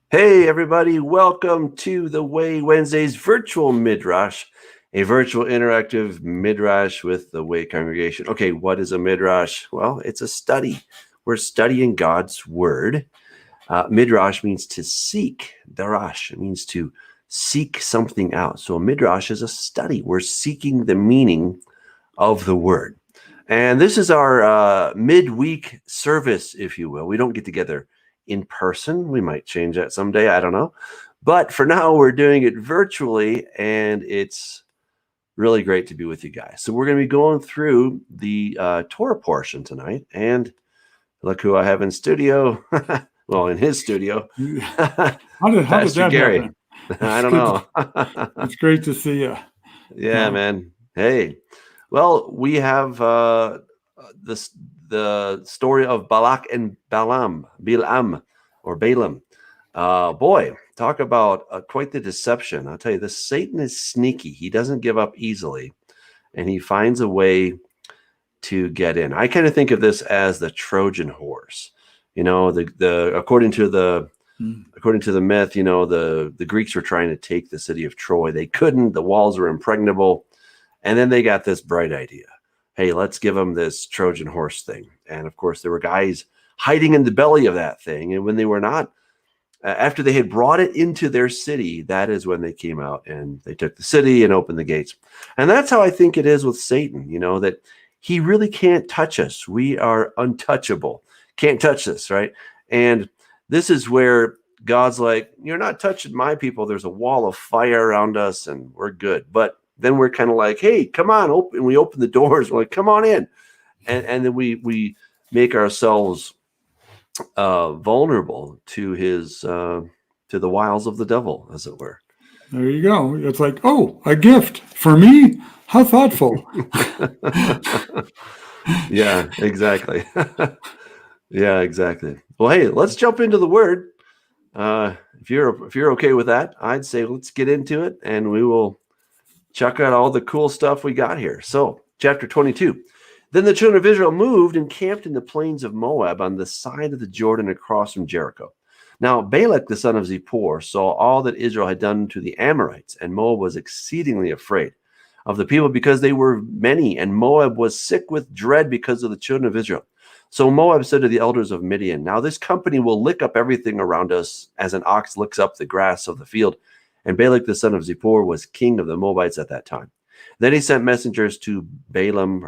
Hey, everybody, welcome to the Way Wednesdays Virtual Midrash, a virtual interactive midrash with the Way congregation. Okay, what is a midrash? Well, it's a study. We're studying God's Word. Midrash means to seek. Darash means to seek something out. So a midrash is a study. We're seeking the meaning of the Word. And this is our midweek service, if you will. We don't get together in person. We might change that someday. I don't know. But for now, we're doing it virtually, and it's really great to be with you guys. So we're going to be going through the Torah portion tonight. And look who I have in studio. Well, in his studio. How did Pastor that Gary. happen? I don't know. It's great to see you. Yeah, man. Hey. Well, we have the story of Balak and Balaam, or Balaam. Boy, talk about quite the deception. I'll tell you, this Satan is sneaky. He doesn't give up easily, and he finds a way to get in. I kind of think of this as the Trojan horse. You know, according to the myth, you know, the Greeks were trying to take the city of Troy. They couldn't. The walls were impregnable. And then they got this bright idea. Hey, let's give them this Trojan horse thing. And of course, there were guys hiding in the belly of that thing. And when they were not, after they had brought it into their city, that is when they came out and they took the city and opened the gates. And that's how I think it is with Satan, you know, that he really can't touch us. We are untouchable. Can't touch this, right? And this is where God's like, you're not touching my people. There's a wall of fire around us and we're good. But then we're kind of like, hey, come on, open. We open the doors. We're like, come on in. And then we make ourselves vulnerable to his to the wiles of the devil, as it were. There you go. It's like, oh, a gift for me? How thoughtful. Yeah, exactly. Yeah, exactly. Well, hey, let's jump into the word. If you're okay with that, I'd say let's get into it, and we will check out all the cool stuff we got here. So, chapter 22. Then the children of Israel moved and camped in the plains of Moab on the side of the Jordan across from Jericho. Now, Balak, the son of Zippor, saw all that Israel had done to the Amorites, and Moab was exceedingly afraid of the people because they were many, and Moab was sick with dread because of the children of Israel. So Moab said to the elders of Midian, now this company will lick up everything around us as an ox licks up the grass of the field. And Balak the son of Zippor was king of the Moabites at that time. Then he sent messengers to Balaam,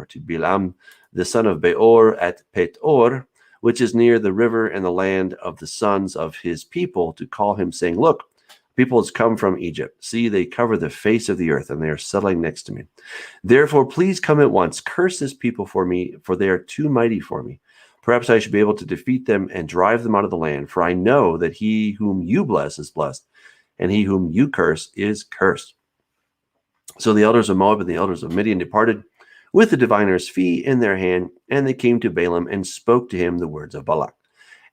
the son of Beor at Petor, which is near the river and the land of the sons of his people, to call him, saying, look, people has come from Egypt. See, they cover the face of the earth, and they are settling next to me. Therefore, please come at once. Curse this people for me, for they are too mighty for me. Perhaps I should be able to defeat them and drive them out of the land, for I know that he whom you bless is blessed, and he whom you curse is cursed. So the elders of Moab and the elders of Midian departed with the diviner's fee in their hand, and they came to Balaam and spoke to him the words of Balak.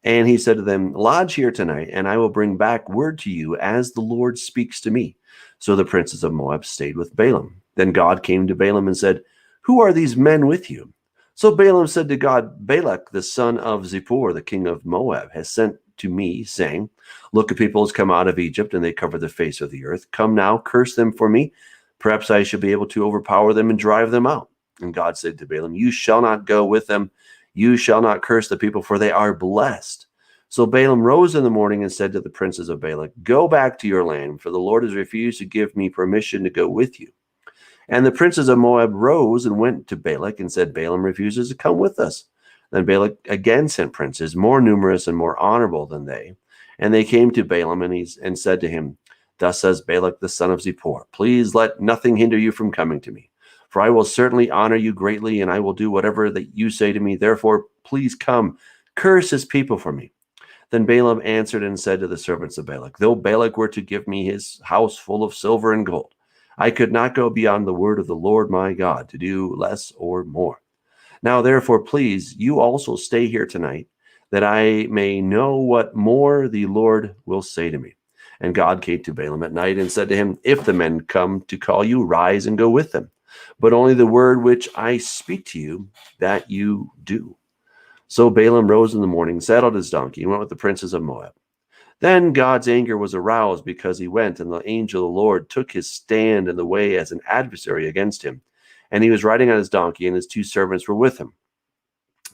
And he said to them, lodge here tonight, and I will bring back word to you as the Lord speaks to me. So the princes of Moab stayed with Balaam. Then God came to Balaam and said, who are these men with you? So Balaam said to God, Balak, the son of Zippor, the king of Moab, has sent to me, saying, look, a people has come out of Egypt, and they cover the face of the earth. Come now, curse them for me. Perhaps I should be able to overpower them and drive them out. And God said to Balaam, you shall not go with them. You shall not curse the people, for they are blessed. So Balaam rose in the morning and said to the princes of Balak, go back to your land, for the Lord has refused to give me permission to go with you. And the princes of Moab rose and went to Balak and said, Balaam refuses to come with us. Then Balak again sent princes, more numerous and more honorable than they. And they came to Balaam and said to him, thus says Balak the son of Zippor, please let nothing hinder you from coming to me. For I will certainly honor you greatly, and I will do whatever that you say to me. Therefore, please come, curse his people for me. Then Balaam answered and said to the servants of Balak, though Balak were to give me his house full of silver and gold, I could not go beyond the word of the Lord my God to do less or more. Now, therefore, please, you also stay here tonight, that I may know what more the Lord will say to me. And God came to Balaam at night and said to him, if the men come to call you, rise and go with them. But only the word which I speak to you, that you do. So Balaam rose in the morning, saddled his donkey, and went with the princes of Moab. Then God's anger was aroused because he went, and the angel of the Lord took his stand in the way as an adversary against him. And he was riding on his donkey, and his 2 servants were with him.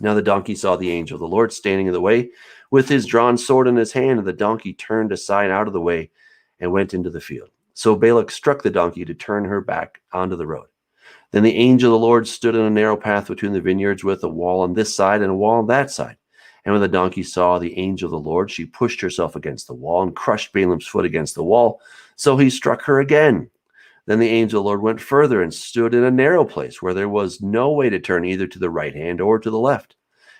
Now the donkey saw the angel of the Lord standing in the way with his drawn sword in his hand, and the donkey turned aside out of the way and went into the field. So Balak struck the donkey to turn her back onto the road. Then the angel of the Lord stood in a narrow path between the vineyards with a wall on this side and a wall on that side. And when the donkey saw the angel of the Lord, she pushed herself against the wall and crushed Balaam's foot against the wall. So he struck her again. Then the angel of the Lord went further and stood in a narrow place where there was no way to turn either to the right hand or to the left.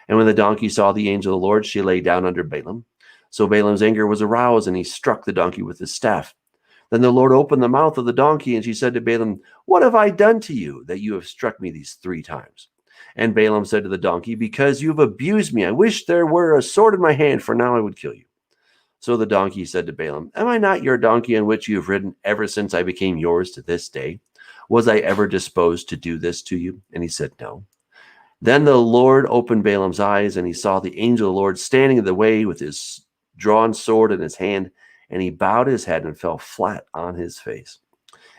And when the donkey saw the angel of the Lord, she lay down under Balaam. So Balaam's anger was aroused, and he struck the donkey with his staff. Then the Lord opened the mouth of the donkey, and she said to Balaam, "What have I done to you that you have struck me these 3 times?" And Balaam said to the donkey, "Because you have abused me. I wish there were a sword in my hand, for now I would kill you." So the donkey said to Balaam, "Am I not your donkey on which you have ridden ever since I became yours to this day? Was I ever disposed to do this to you?" And he said, "No." Then the Lord opened Balaam's eyes, and he saw the angel of the Lord standing in the way with his drawn sword in his hand, and he bowed his head and fell flat on his face.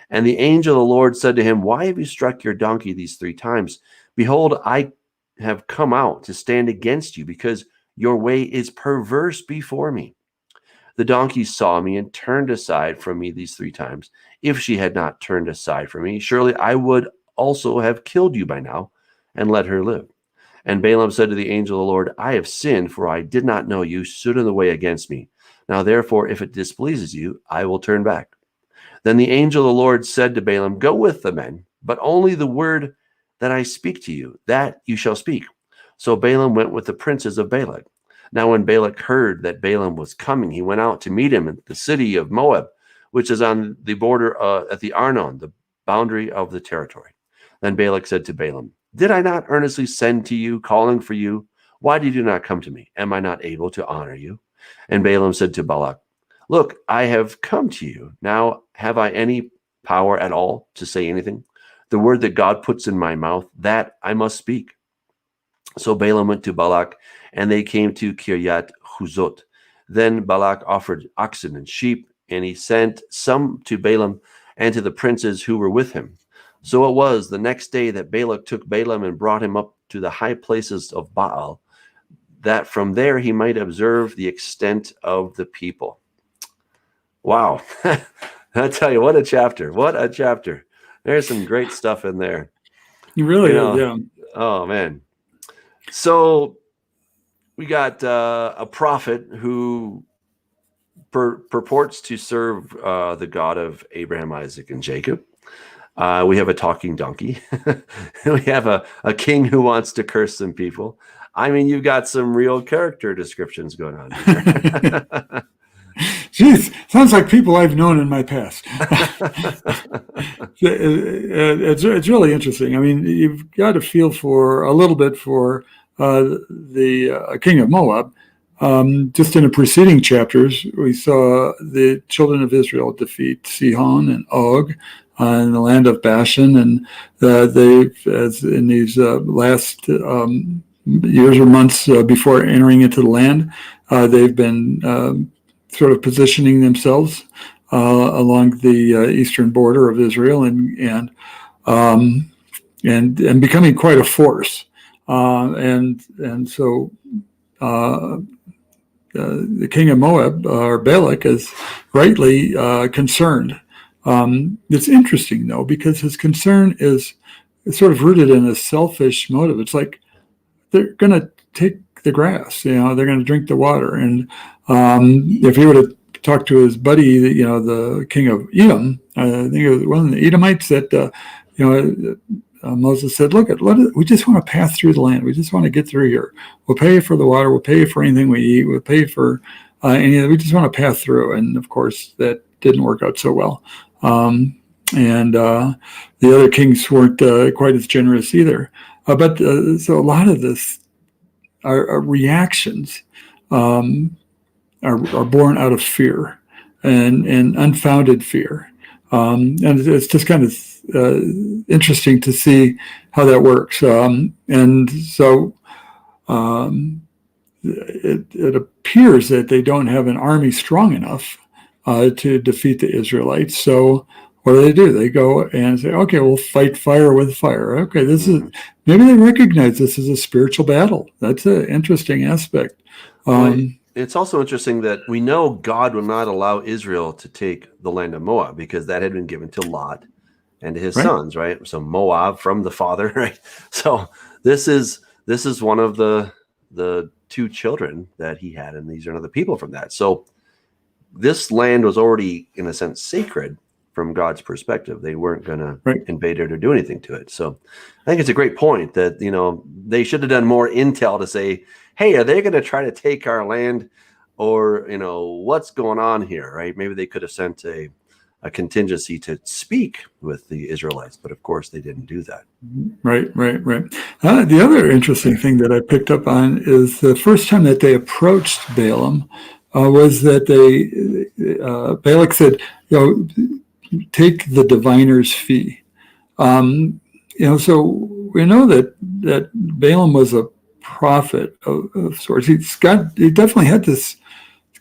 And the angel of the Lord said to him, "Why have you struck your donkey these 3 times? Behold, I have come out to stand against you, because your way is perverse before me. The donkey saw me and turned aside from me these 3 times. If she had not turned aside from me, surely I would also have killed you by now and let her live." And Balaam said to the angel of the Lord, "I have sinned, for I did not know you stood in the way against me. Now therefore, if it displeases you, I will turn back." Then the angel of the Lord said to Balaam, "Go with the men, but only the word that I speak to you, that you shall speak." So Balaam went with the princes of Balak. Now when Balak heard that Balaam was coming, he went out to meet him at the city of Moab, which is on the border at the Arnon, the boundary of the territory. Then Balak said to Balaam, "Did I not earnestly send to you, calling for you? Why did you not come to me? Am I not able to honor you?" And Balaam said to Balak, "Look, I have come to you. Now have I any power at all to say anything? The word that God puts in my mouth, that I must speak." So Balaam went to Balak, and they came to Kiryat Huzot. Then Balak offered oxen and sheep, and he sent some to Balaam and to the princes who were with him. So it was the next day that Balak took Balaam and brought him up to the high places of Baal, that from there he might observe the extent of the people. Wow. I tell you, what a chapter. What a chapter. There's some great stuff in there. You really is, yeah. Oh, man. So we got a prophet who purports to serve the God of Abraham, Isaac, and Jacob. We have a talking donkey. We have a king who wants to curse some people. I mean, you've got some real character descriptions going on here. Jeez, sounds like people I've known in my past. It's really interesting. I mean, you've got to feel for a little bit for the king of Moab. Just in the preceding chapters, we saw the children of Israel defeat Sihon and Og in the land of Bashan, and as in these last years or months before entering into the land, they've been sort of positioning themselves along the eastern border of Israel and becoming quite a force. And so the king of Moab, or Balak, is rightly concerned. It's interesting, though, because his concern is sort of rooted in a selfish motive. It's like they're going to take the grass, they're going to drink the water. And if he would have talked to his buddy, the king of Edom, I think it was one of the Edomites that, Moses said, look, we just want to pass through the land. We just want to get through here. We'll pay for the water. We'll pay for anything we eat. We'll pay for anything. We just want to pass through. And of course, that didn't work out so well. And the other kings weren't quite as generous either. But so a lot of this, our reactions are born out of fear and unfounded fear. And it's just kind of interesting to see how that works. And so it appears that they don't have an army strong enough to defeat the Israelites. So what do? They go and say, okay, we'll fight fire with fire. Okay, this is, maybe they recognize this as a spiritual battle. That's an interesting aspect. It's also interesting that we know God will not allow Israel to take the land of Moab because that had been given to Lot and to his sons, right? So Moab from the father, right? So this is one of the two children that he had, and these are another people from that. So this land was already, in a sense, sacred from God's perspective. They weren't going to invade it or do anything to it. So I think it's a great point that, they should have done more intel to say, hey, are they going to try to take our land, or, what's going on here, right? Maybe they could have sent a contingency to speak with the Israelites, but of course they didn't do that. Right. The other interesting thing that I picked up on is the first time that they approached Balaam was that Balak said, take the diviner's fee. So we know that Balaam was a prophet of sorts. He definitely had this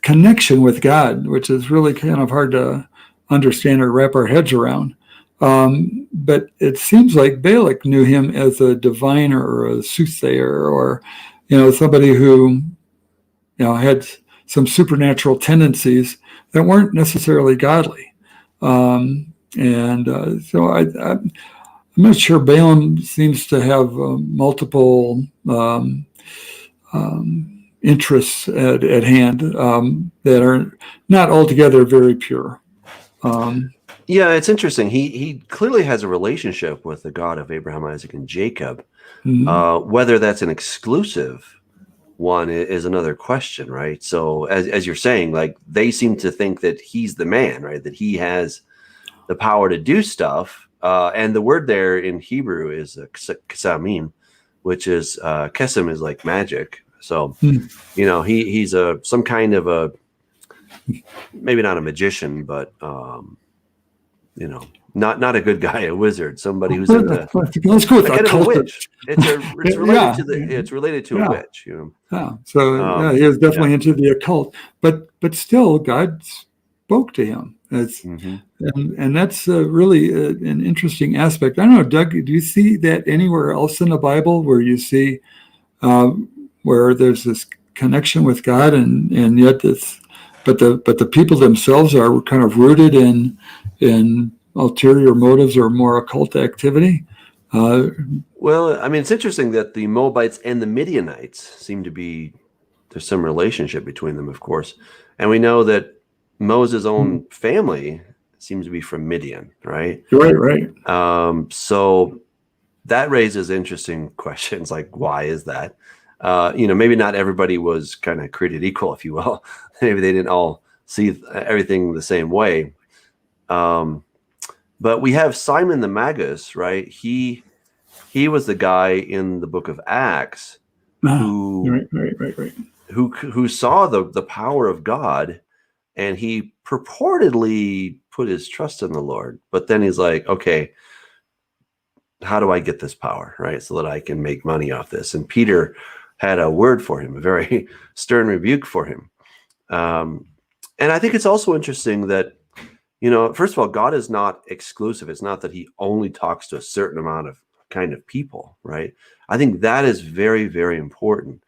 connection with God, which is really kind of hard to understand or wrap our heads around. But it seems like Balak knew him as a diviner or a soothsayer, or somebody who had some supernatural tendencies that weren't necessarily godly. So I'm not sure. Balaam seems to have multiple interests at hand that are not altogether very pure. Yeah, it's interesting. He clearly has a relationship with the God of Abraham, Isaac, and Jacob. Whether that's an exclusive one is another question, right? So as you're saying, like, they seem to think that he's the man, right? That he has the power to do stuff. And the word there in Hebrew is kesamim, which is kesem is like magic. So, he's some kind of a, maybe not a magician, but not a good guy, a wizard, somebody who's into let's go with kind of a witch. It's related to a witch, Yeah. So he was definitely into the occult, but still God spoke to him. And that's really an interesting aspect. I don't know, Doug, do you see that anywhere else in the Bible where you see where there's this connection with God, and yet but the people themselves are kind of rooted in ulterior motives or more occult activity? Well, I mean, it's interesting that the Moabites and the Midianites seem to be, there's some relationship between them, of course. And we know that Moses' own family seems to be from Midian, right? Right. So that raises interesting questions, like, why is that? Maybe not everybody was kind of created equal, if you will. Maybe they didn't all see everything the same way. But we have Simon the Magus, right? He was the guy in the book of Acts who saw the power of God, and he purportedly put his trust in the Lord. But then he's like, okay, how do I get this power, right? So that I can make money off this. And Peter had a word for him, a very stern rebuke for him. And I think it's also interesting that, first of all, God is not exclusive. It's not that he only talks to a certain amount of kind of people, right? I think that is very, very important,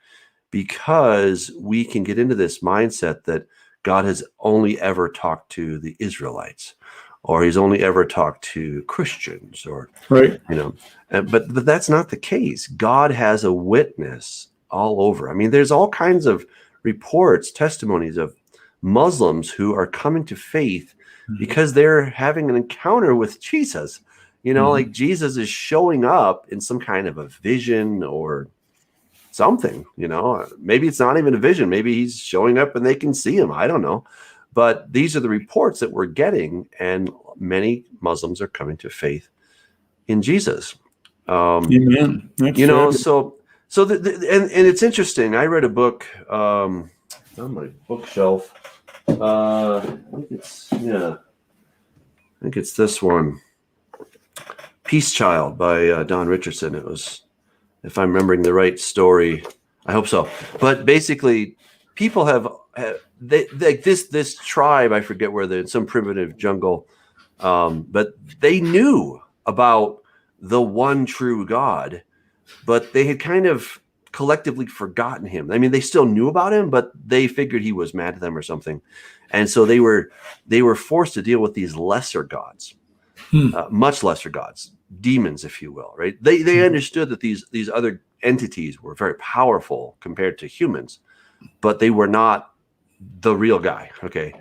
because we can get into this mindset that God has only ever talked to the Israelites, or he's only ever talked to Christians, or, but that's not the case. God has a witness all over. I mean, there's all kinds of reports, testimonies of Muslims who are coming to faith because they're having an encounter with Jesus. Like Jesus is showing up in some kind of a vision or something, maybe it's not even a vision. Maybe he's showing up and they can see him. I don't know. But these are the reports that we're getting, and many Muslims are coming to faith in Jesus. Amen. So and it's interesting. I read a book on my bookshelf. I think it's this one, Peace Child by Don Richardson. It was, if I'm remembering the right story, I hope so. But basically, people have they like this tribe. I forget where they're in some primitive jungle, but they knew about the one true God, but they had kind of collectively forgotten him. I mean, they still knew about him, but they figured he was mad at them or something, and so they were forced to deal with these lesser gods, much lesser gods, demons, if you will. Right? They understood that these other entities were very powerful compared to humans, but they were not the real guy. Okay.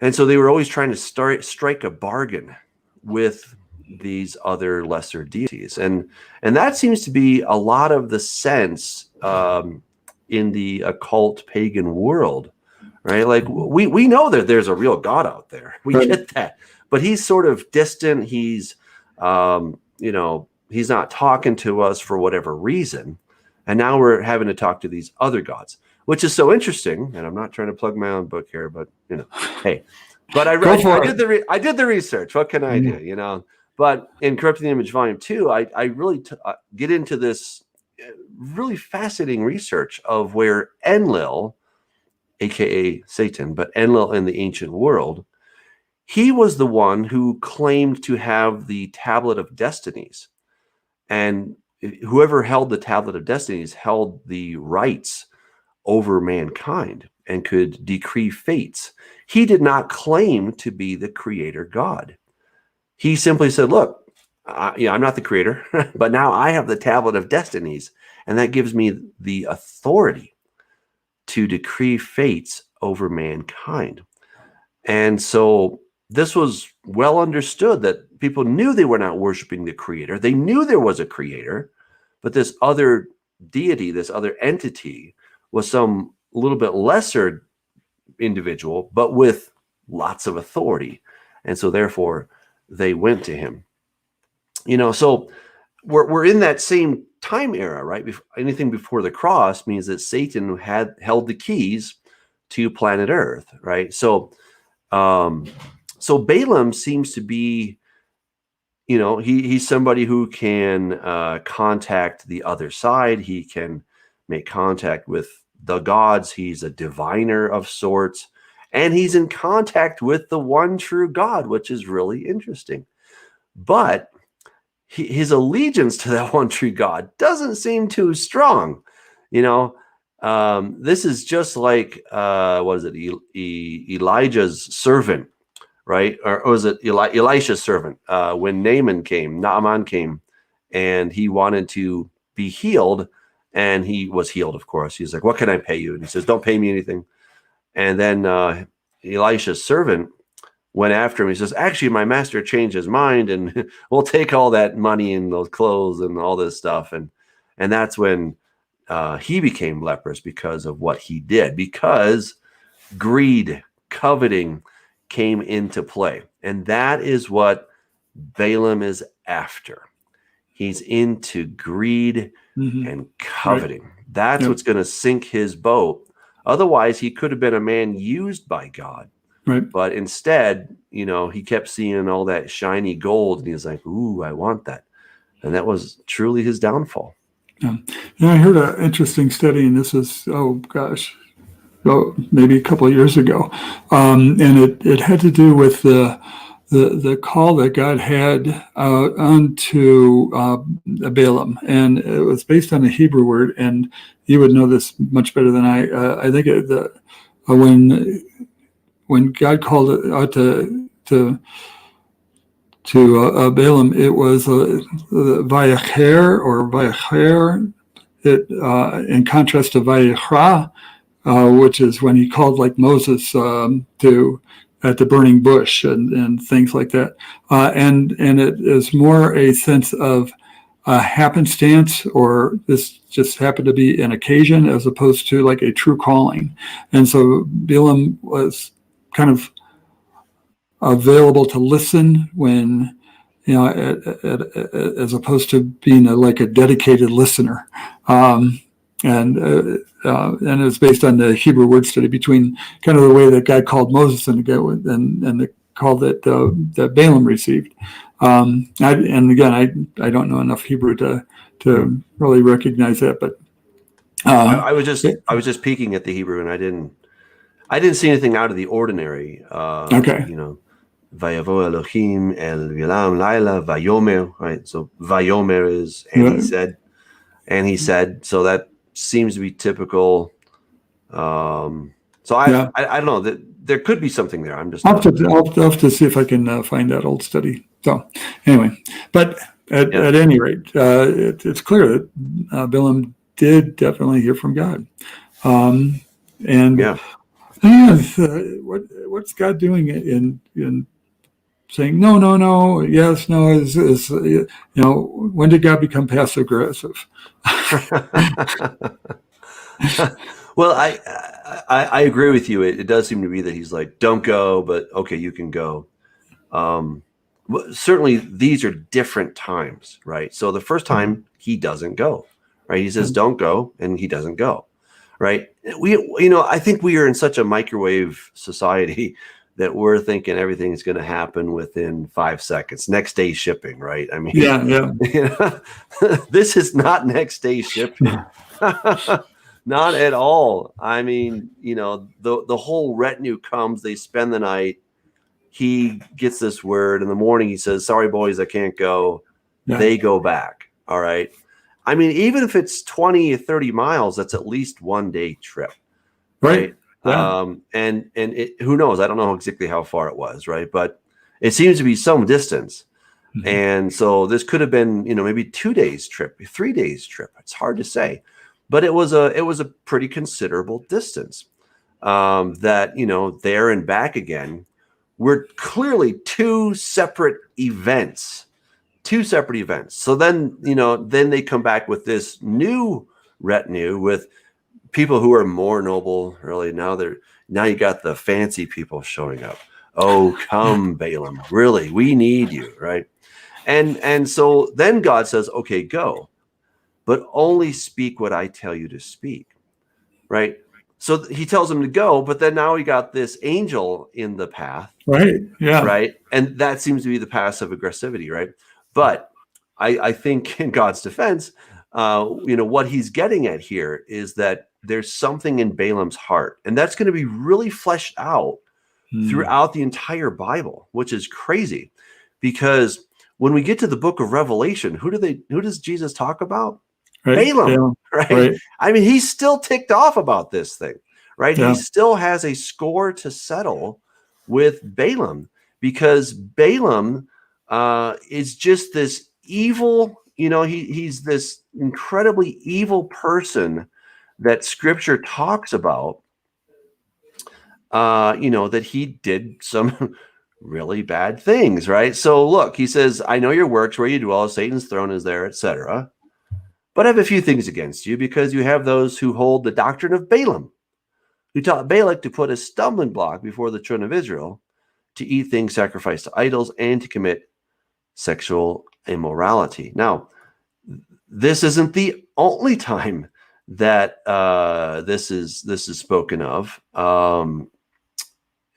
And so they were always trying to strike a bargain with these other lesser deities. And that seems to be a lot of the sense in the occult pagan world, right? Like we know that there's a real God out there. We get that, but he's sort of distant. He's, he's not talking to us for whatever reason. And now we're having to talk to these other gods, which is so interesting. And I'm not trying to plug my own book here, but hey, but I did the research. What can I do? But in Corrupting the Image Volume 2, I really get into this really fascinating research of where Enlil, aka Satan, but Enlil in the ancient world, he was the one who claimed to have the Tablet of Destinies. And whoever held the Tablet of Destinies held the rights over mankind and could decree fates. He did not claim to be the creator God. He simply said, look, I'm not the creator, but now I have the Tablet of Destinies, and that gives me the authority to decree fates over mankind. And so this was well understood that people knew they were not worshiping the creator. They knew there was a creator, but this other deity, this other entity, was some little bit lesser individual, but with lots of authority. And so therefore they went to him. So we're in that same time era, right? Anything before the cross means that Satan had held the keys to planet Earth, right? So Balaam seems to be, he's somebody who can contact the other side. He can make contact with the gods. He's a diviner of sorts, and he's in contact with the one true God, which is really interesting. But his allegiance to that one true God doesn't seem too strong. This is just like, Elijah's servant, right? Or was it Elisha's servant? When Naaman came, and he wanted to be healed, and he was healed, of course. He's like, what can I pay you? And he says, don't pay me anything. And then Elisha's servant went after him. He says, actually, my master changed his mind, and we'll take all that money and those clothes and all this stuff. And that's when he became leprous because of what he did, because greed, coveting came into play. And that is what Balaam is after. He's into greed and coveting. Right. That's what's going to sink his boat. Otherwise, he could have been a man used by God. Right. But instead, he kept seeing all that shiny gold, and he was like, ooh, I want that. And that was truly his downfall. Yeah. I heard an interesting study, and this is, maybe a couple of years ago. And it had to do with the call that God had onto Balaam. And it was based on a Hebrew word, and you would know this much better than I. I think when God called it out to Balaam, it was Vayacher or Vayacher, in contrast to Vayachra, which is when he called, like Moses, at the burning bush and things like that. And it is more a sense of happenstance, or this just happened to be an occasion, as opposed to like a true calling. And so Balaam was kind of available to listen when, as opposed to being a dedicated listener. And it's based on the Hebrew word study between kind of the way that God called Moses and the call that Balaam received. And again, I don't know enough Hebrew to really recognize that, but I was just peeking at the Hebrew, and I didn't see anything out of the ordinary. Okay. Vayavo Elohim el Vilam Laila Vayomer, right? So Vayomer is and he said. So that seems to be typical. So I don't know that there could be something there. I'm just I'll have to see if I can find that old study. So anyway, but at any rate, it's clear that Balaam did definitely hear from God. What's God doing in saying no, yes, no? Is when did God become passive aggressive? Well, I agree with you. It does seem to be that he's like, don't go, but okay, you can go. Certainly, these are different times, right? So the first time he doesn't go, right? He says, don't go, and he doesn't go, right? I think we are in such a microwave society that we're thinking everything is going to happen within 5 seconds, next day shipping, right? I mean, this is not next day shipping. Not at all. I mean, the whole retinue comes, they spend the night. He gets this word in the morning. He says, sorry, boys, I can't go. Yeah. They go back. All right. I mean, even if it's 20 or 30 miles, that's at least 1 day trip. Right. Yeah. And who knows? I don't know exactly how far it was. Right. But it seems to be some distance. Mm-hmm. And so this could have been, maybe 2 days trip, 3 days trip. It's hard to say. But it was a pretty considerable distance that, there and back again were clearly two separate events. So then, then they come back with this new retinue with people who are more noble. Really, now you got the fancy people showing up. Oh, come, Balaam. Really, we need you, right? And so then God says, okay, go. But only speak what I tell you to speak, right? So he tells him to go, but then now we got this angel in the path, right? Yeah, right. And that seems to be the passive aggressivity, right? But I think in God's defense, what he's getting at here is that there's something in Balaam's heart, and that's going to be really fleshed out throughout the entire Bible, which is crazy, because when we get to the book of Revelation, who does Jesus talk about? Right. Balaam, right? I mean, he's still ticked off about this thing, right? Yeah. He still has a score to settle with Balaam, because Balaam is just this evil, he's this incredibly evil person that Scripture talks about, that he did some really bad things, right? So look, he says, I know your works, where you dwell, Satan's throne is there, etc. But I have a few things against you, because you have those who hold the doctrine of Balaam, who taught Balak to put a stumbling block before the children of Israel, to eat things sacrificed to idols, and to commit sexual immorality. Now, this isn't the only time that this is spoken of.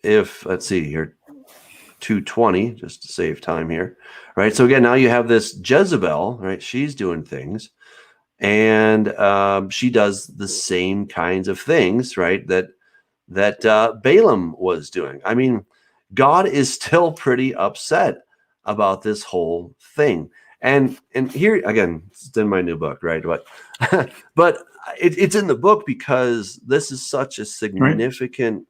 If let's see here, 2:20, just to save time here, right? So again, now you have this Jezebel, right? She's doing things. And she does the same kinds of things, right, that Balaam was doing. I mean, God is still pretty upset about this whole thing. And here again, it's in my new book, right? But it's in the book because this is such a significant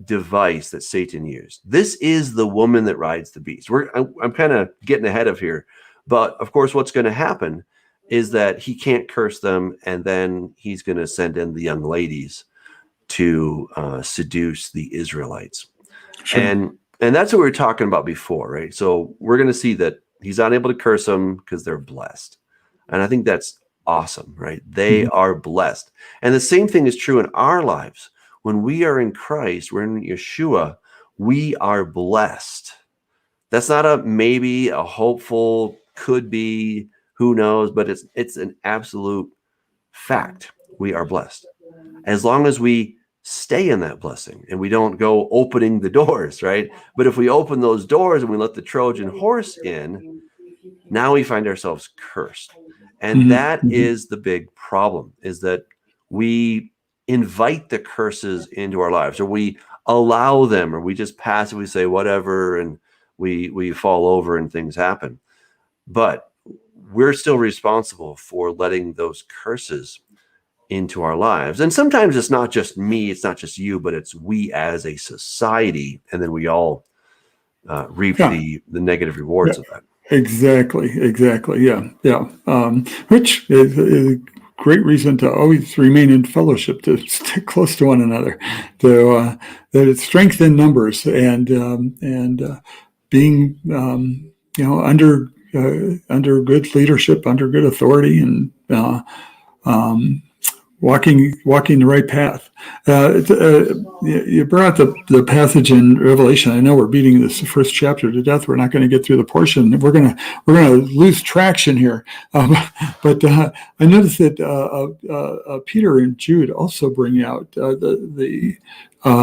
device that Satan used. This is the woman that rides the beast. I'm kind of getting ahead of here, but of course, what's going to happen is that he can't curse them, and then he's going to send in the young ladies to seduce the Israelites. Sure. And that's what we were talking about before, right? So we're going to see that he's not able to curse them because they're blessed. And I think that's awesome, right? They are blessed. And the same thing is true in our lives. When we are in Christ, we're in Yeshua, we are blessed. That's not a maybe, a hopeful, could be, who knows, but it's an absolute fact. We are blessed. As long as we stay in that blessing and we don't go opening the doors, right? But if we open those doors and we let the Trojan horse in, now we find ourselves cursed. And that is the big problem, is that we invite the curses into our lives, or we allow them, or we just passively say whatever, and we fall over and things happen. But we're still responsible for letting those curses into our lives. And sometimes it's not just me, it's not just you, but it's we as a society, and then we all reap the negative rewards of that. Exactly. Yeah. Which is a great reason to always remain in fellowship, to stick close to one another, to that it's strength in numbers, and being under good leadership, under good authority, and walking the right path. You brought the passage in Revelation. I know we're beating this first chapter to death. We're not going to get through the portion. We're going to lose traction here. But I noticed that Peter and Jude also bring out the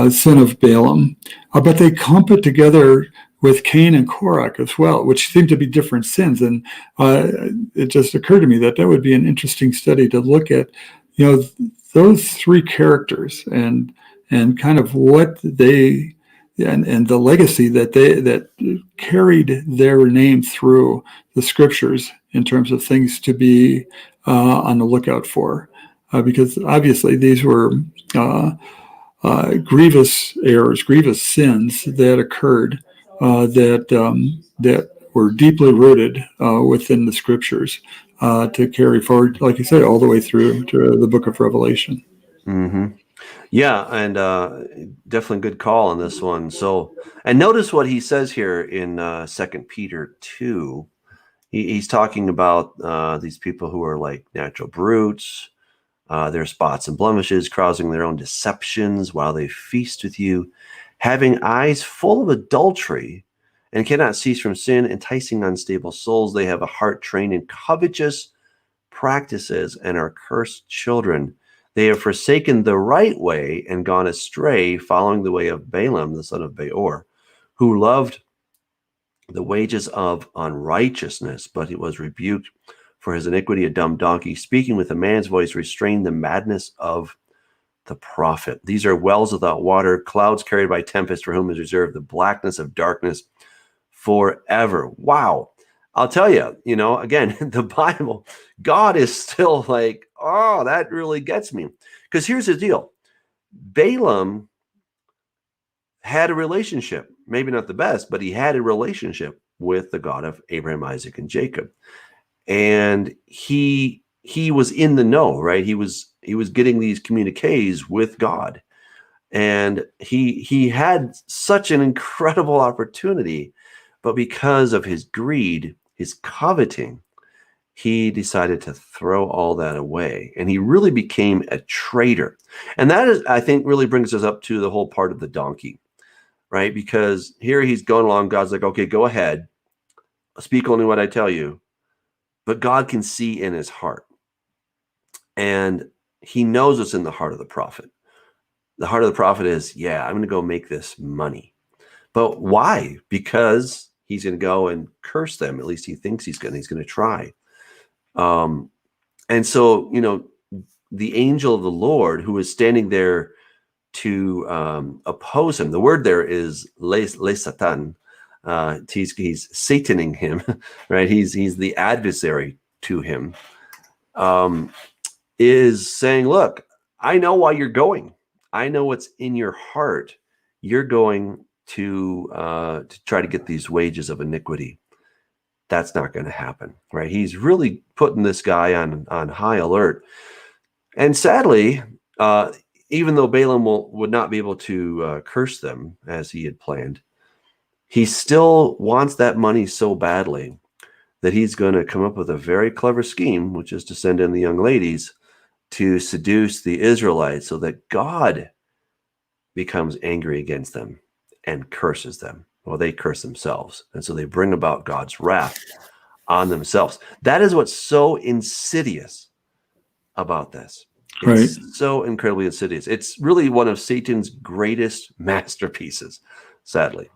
sin of Balaam, but they clump it together with Cain and Korach as well, which seem to be different sins. And it just occurred to me that would be an interesting study to look at, those three characters and kind of what they and the legacy that carried their name through the scriptures in terms of things to be on the lookout for, because obviously these were grievous errors, grievous sins that occurred that were deeply rooted within the scriptures, to carry forward, like you say, all the way through to the book of Revelation. Mm-hmm. Yeah, and definitely good call on this one. So, and notice what he says here in 2 Peter 2. He's talking about these people who are like natural brutes, their spots and blemishes, causing their own deceptions while they feast with you, having eyes full of adultery, and cannot cease from sin, enticing unstable souls. They have a heart trained in covetous practices and are cursed children. They have forsaken the right way and gone astray, following the way of Balaam, the son of Beor, who loved the wages of unrighteousness, but he was rebuked for his iniquity. A dumb donkey, speaking with a man's voice, restrained the madness of the prophet. These are wells without water, clouds carried by tempest, for whom is reserved the blackness of darkness forever. Wow. I'll tell you, again, the Bible, God is still like, oh, that really gets me. Because here's the deal. Balaam had a relationship, maybe not the best, but he had a relationship with the God of Abraham, Isaac, and Jacob. And he was in the know, right? He was getting these communiques with God. And he had such an incredible opportunity, but because of his greed, his coveting, he decided to throw all that away. And he really became a traitor. And that is, I think, really brings us up to the whole part of the donkey, right? Because here he's going along. God's like, okay, go ahead. Speak only what I tell you. But God can see in his heart. And he knows what's in the heart of the prophet. The heart of the prophet is, yeah, I'm going to go make this money. But why? Because he's going to go and curse them. At least he thinks he's going to try. And so, the angel of the Lord, who is standing there to oppose him, the word there is le Satan. He's sataning him, right? He's the adversary to him, is saying, look, I know why you're going. I know what's in your heart. You're going to try to get these wages of iniquity. That's not going to happen, right? He's really putting this guy on high alert. And sadly, even though Balaam would not be able to curse them as he had planned, he still wants that money so badly that he's going to come up with a very clever scheme, which is to send in the young ladies to seduce the Israelites so that God becomes angry against them and curses them. Well, they curse themselves. And so they bring about God's wrath on themselves. That is what's so insidious about this. It's Right. so incredibly insidious. It's really one of Satan's greatest masterpieces, sadly.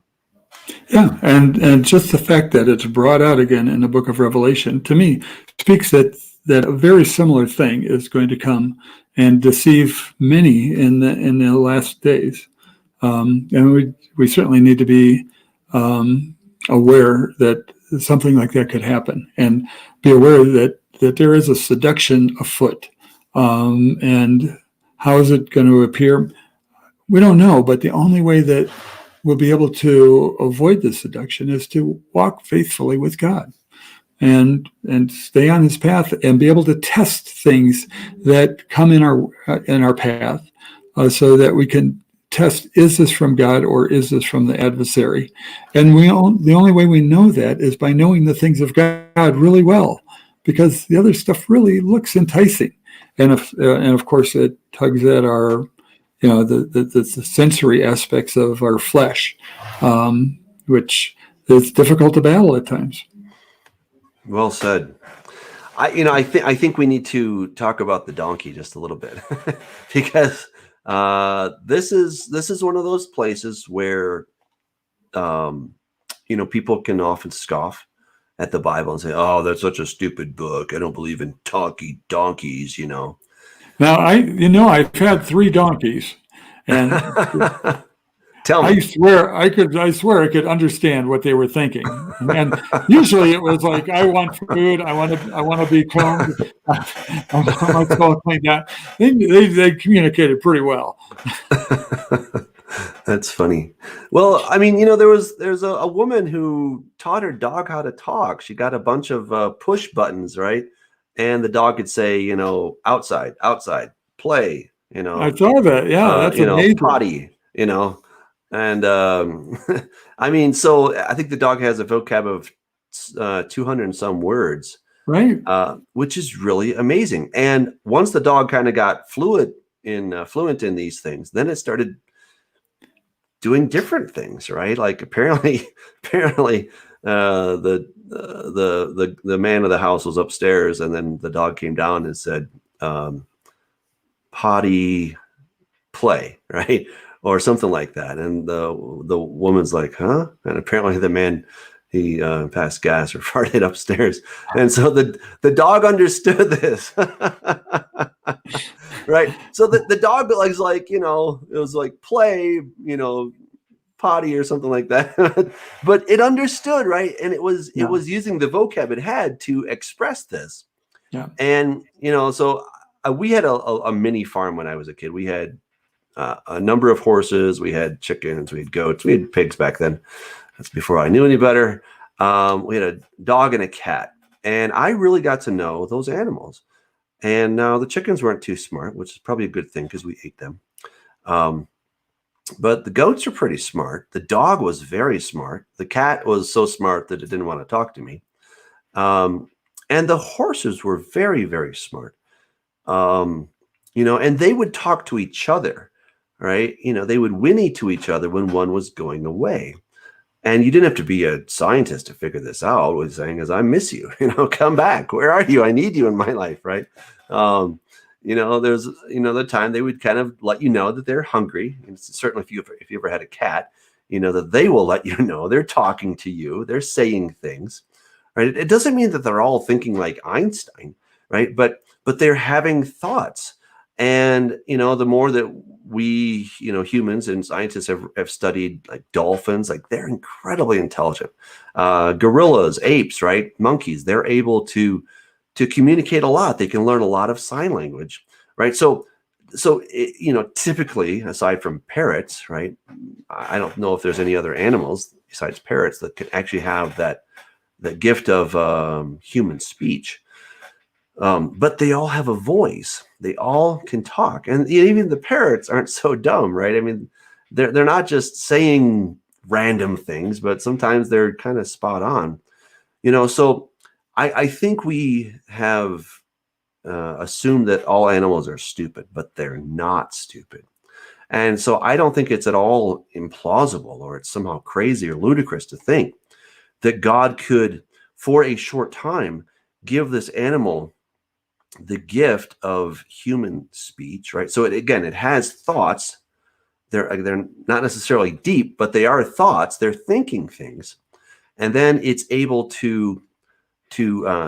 Yeah, and just the fact that it's brought out again in the book of Revelation, to me, speaks that that a very similar thing is going to come and deceive many in the last days. And we certainly need to be aware that something like that could happen, and be aware that there is a seduction afoot. And how is it going to appear? We don't know, but the only way that we'll be able to avoid the seduction is to walk faithfully with God and stay on his path and be able to test things that come in our path, so that we can test, is this from God or is this from the adversary? And the only way we know that is by knowing the things of God really well, because the other stuff really looks enticing. And of course it tugs at our, the sensory aspects of our flesh, which is difficult to battle at times. Well said. I think we need to talk about the donkey just a little bit, because this is one of those places where people can often scoff at the Bible and say, "Oh, that's such a stupid book. I don't believe in donkeys." Now I've had 3 donkeys, and Tell me. I swear I could understand what they were thinking. And usually it was like, I want food, I want to be cloned, I want to all cleaned out. They communicated pretty well. That's funny. Well, there's a woman who taught her dog how to talk. She got a bunch of push buttons, right? And the dog could say, outside, play, I saw that. Yeah, that's amazing. Potty, And so I think the dog has a vocab of 200 and some words, right? Which is really amazing. And once the dog kind of got fluent in these things, then it started doing different things, right? Like apparently, the man of the house was upstairs, and then the dog came down and said, "Potty, play," right? Or something like that. And the woman's like, "Huh?" And apparently the man, he passed gas or farted upstairs. And so the dog understood this. Right. So the dog was like, it was like play, potty or something like that. But it understood, right? And it was using the vocab it had to express this. Yeah. And, so we had a mini farm when I was a kid. We had a number of horses, we had chickens, we had goats, we had pigs back then. That's before I knew any better. We had a dog and a cat, and I really got to know those animals. And now the chickens weren't too smart, which is probably a good thing because we ate them. But the goats are pretty smart. The dog was very smart. The cat was so smart that it didn't want to talk to me. And the horses were very, very smart. And they would talk to each other. Right? They would whinny to each other when one was going away. And you didn't have to be a scientist to figure this out. What he's saying is, "I miss you, come back. Where are you? I need you in my life." Right. There's, the time they would kind of let you know that they're hungry. And certainly if you ever had a cat, that they will let you know they're talking to you. They're saying things, right? It doesn't mean that they're all thinking like Einstein, right? But they're having thoughts. And, the more that we, humans and scientists have studied like dolphins, like they're incredibly intelligent. Gorillas, apes, right? Monkeys, they're able to communicate a lot. They can learn a lot of sign language, right? So typically, aside from parrots, right? I don't know if there's any other animals besides parrots that can actually have that gift of human speech. But they all have a voice. They all can talk, and even the parrots aren't so dumb, right? I mean, they're not just saying random things, but sometimes they're kind of spot on, So I think we have assumed that all animals are stupid, but they're not stupid, and so I don't think it's at all implausible or it's somehow crazy or ludicrous to think that God could, for a short time, give this animal the gift of human speech, right? So it has thoughts. They're not necessarily deep, but they are thoughts. They're thinking things, and then it's able to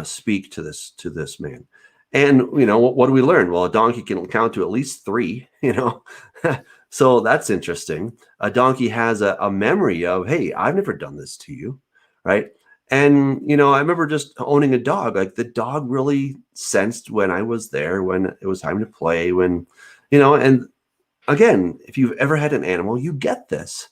speak to this man. And, what do we learn? Well, a donkey can count to at least 3, So that's interesting. A donkey has a memory of, hey, I've never done this to you, right? And, I remember just owning a dog. Like the dog really sensed when I was there, when it was time to play, when, and again, if you've ever had an animal, you get this,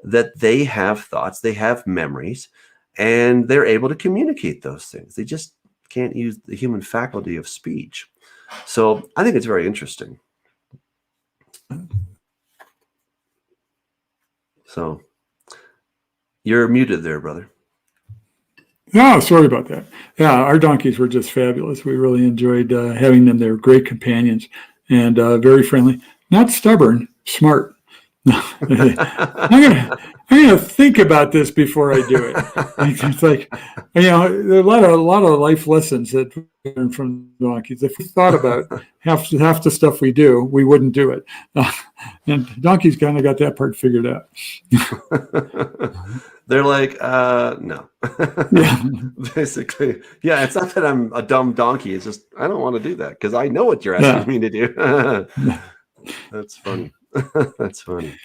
that they have thoughts, they have memories, and they're able to communicate those things. They just can't use the human faculty of speech. So I think it's very interesting. So you're muted there, brother. No, sorry about that. Yeah, our donkeys were just fabulous. We really enjoyed having them. They were great companions and very friendly. Not stubborn, smart. I'm gonna think about this before I do it. It's like, there are a lot of life lessons that we learn from donkeys. If we thought about half the stuff we do, we wouldn't do it. And donkeys kind of got that part figured out. They're like, no. Yeah. Basically, yeah. It's not that I'm a dumb donkey. It's just I don't want to do that because I know what you're asking me to do. That's funny. That's funny.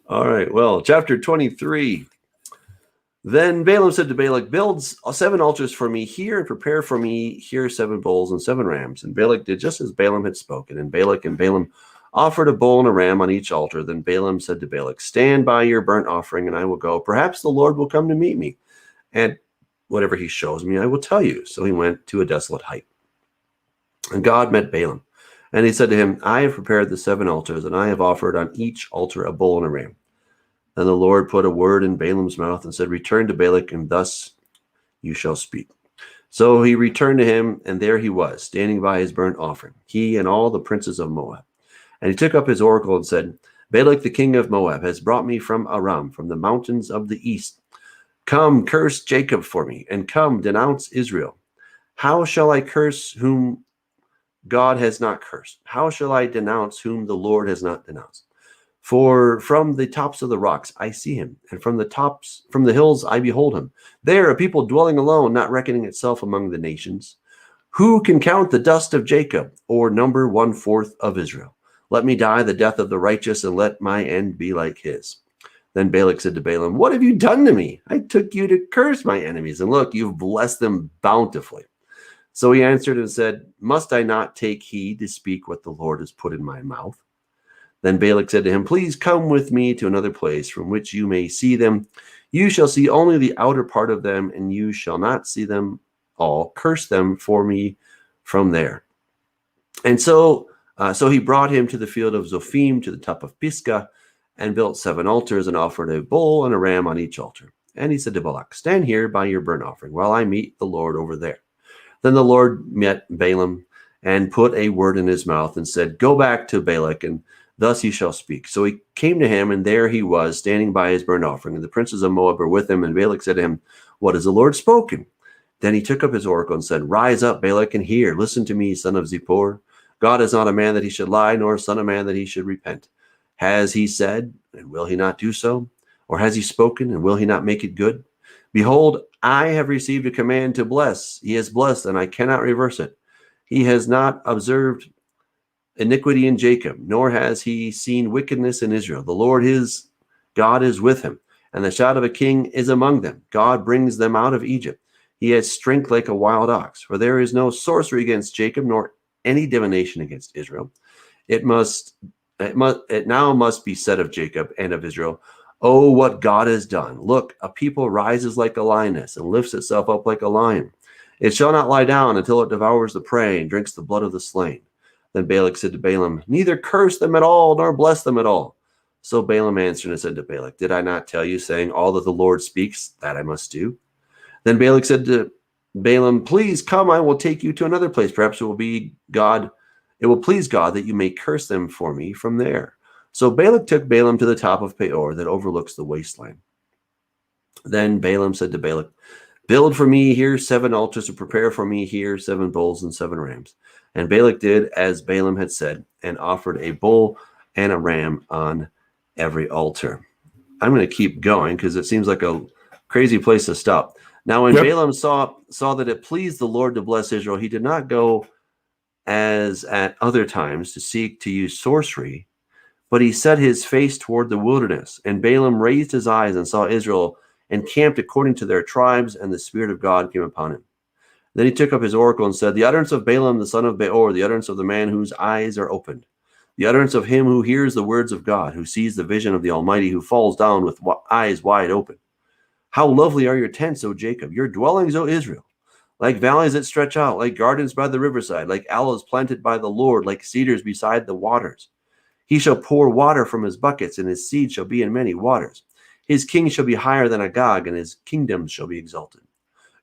All right. Well, chapter 23. Then Balaam said to Balak, build 7 altars for me here and prepare for me here 7 bulls and 7 rams. And Balak did just as Balaam had spoken. And Balak and Balaam offered a bull and a ram on each altar. Then Balaam said to Balak, stand by your burnt offering and I will go. Perhaps the Lord will come to meet me. And whatever he shows me, I will tell you. So he went to a desolate height. And God met Balaam. And he said to him, I have prepared the 7 altars, and I have offered on each altar a bull and a ram. Then the Lord put a word in Balaam's mouth and said, return to Balak, and thus you shall speak. So he returned to him, and there he was, standing by his burnt offering, he and all the princes of Moab. And he took up his oracle and said, Balak the king of Moab has brought me from Aram, from the mountains of the east. Come, curse Jacob for me, and come, denounce Israel. How shall I curse whom God has not cursed? How shall I denounce whom the Lord has not denounced? For from the tops of the rocks I see him, and from the hills I behold him. There a people dwelling alone, not reckoning itself among the nations. Who can count the dust of Jacob, or number 1/4 of Israel? Let me die the death of the righteous, and let my end be like his. Then Balak said to Balaam, what have you done to me? I took you to curse my enemies, and look, you've blessed them bountifully. So he answered and said, must I not take heed to speak what the Lord has put in my mouth? Then Balak said to him, please come with me to another place from which you may see them. You shall see only the outer part of them, and you shall not see them all. Curse them for me from there. And so he brought him to the field of Zophim, to the top of Pisgah, and built 7 altars and offered a bull and a ram on each altar. And he said to Balak, stand here by your burnt offering while I meet the Lord over there. Then the Lord met Balaam and put a word in his mouth and said, go back to Balak, and thus he shall speak. So he came to him, and there he was, standing by his burnt offering. And the princes of Moab were with him, and Balak said to him, what has the Lord spoken? Then he took up his oracle and said, rise up, Balak, and hear. Listen to me, son of Zippor. God is not a man that he should lie, nor a son of man that he should repent. Has he said, and will he not do so? Or has he spoken, and will he not make it good? Behold, I have received a command to bless. He has blessed, and I cannot reverse it. He has not observed iniquity in Jacob, nor has he seen wickedness in Israel. The Lord his God is with him, and the shout of a king is among them. God brings them out of Egypt. He has strength like a wild ox. For there is no sorcery against Jacob, nor any divination against Israel. It now must be said of Jacob and of Israel, oh, what God has done. Look, a people rises like a lioness and lifts itself up like a lion. It shall not lie down until it devours the prey and drinks the blood of the slain. Then Balak said to Balaam, neither curse them at all, nor bless them at all. So Balaam answered and said to Balak, did I not tell you, saying, all that the Lord speaks, that I must do? Then Balak said to Balaam, please come, I will take you to another place. Perhaps it will please God that you may curse them for me from there. So Balak took Balaam to the top of Peor that overlooks the wasteland. Then Balaam said to Balak, build for me here 7 altars, and prepare for me here 7 bulls and 7 rams. And Balak did as Balaam had said, and offered a bull and a ram on every altar. I'm going to keep going because it seems like a crazy place to stop. Now, when Balaam saw that it pleased the Lord to bless Israel, he did not go as at other times to seek to use sorcery, but he set his face toward the wilderness. And Balaam raised his eyes and saw Israel encamped according to their tribes, and the Spirit of God came upon him. Then he took up his oracle and said, the utterance of Balaam the son of Beor, the utterance of the man whose eyes are opened, the utterance of him who hears the words of God, who sees the vision of the Almighty, who falls down with eyes wide open. How lovely are your tents, O Jacob, your dwellings, O Israel, like valleys that stretch out, like gardens by the riverside, like aloes planted by the Lord, like cedars beside the waters. He shall pour water from his buckets, and his seed shall be in many waters. His king shall be higher than Agag, and his kingdom shall be exalted.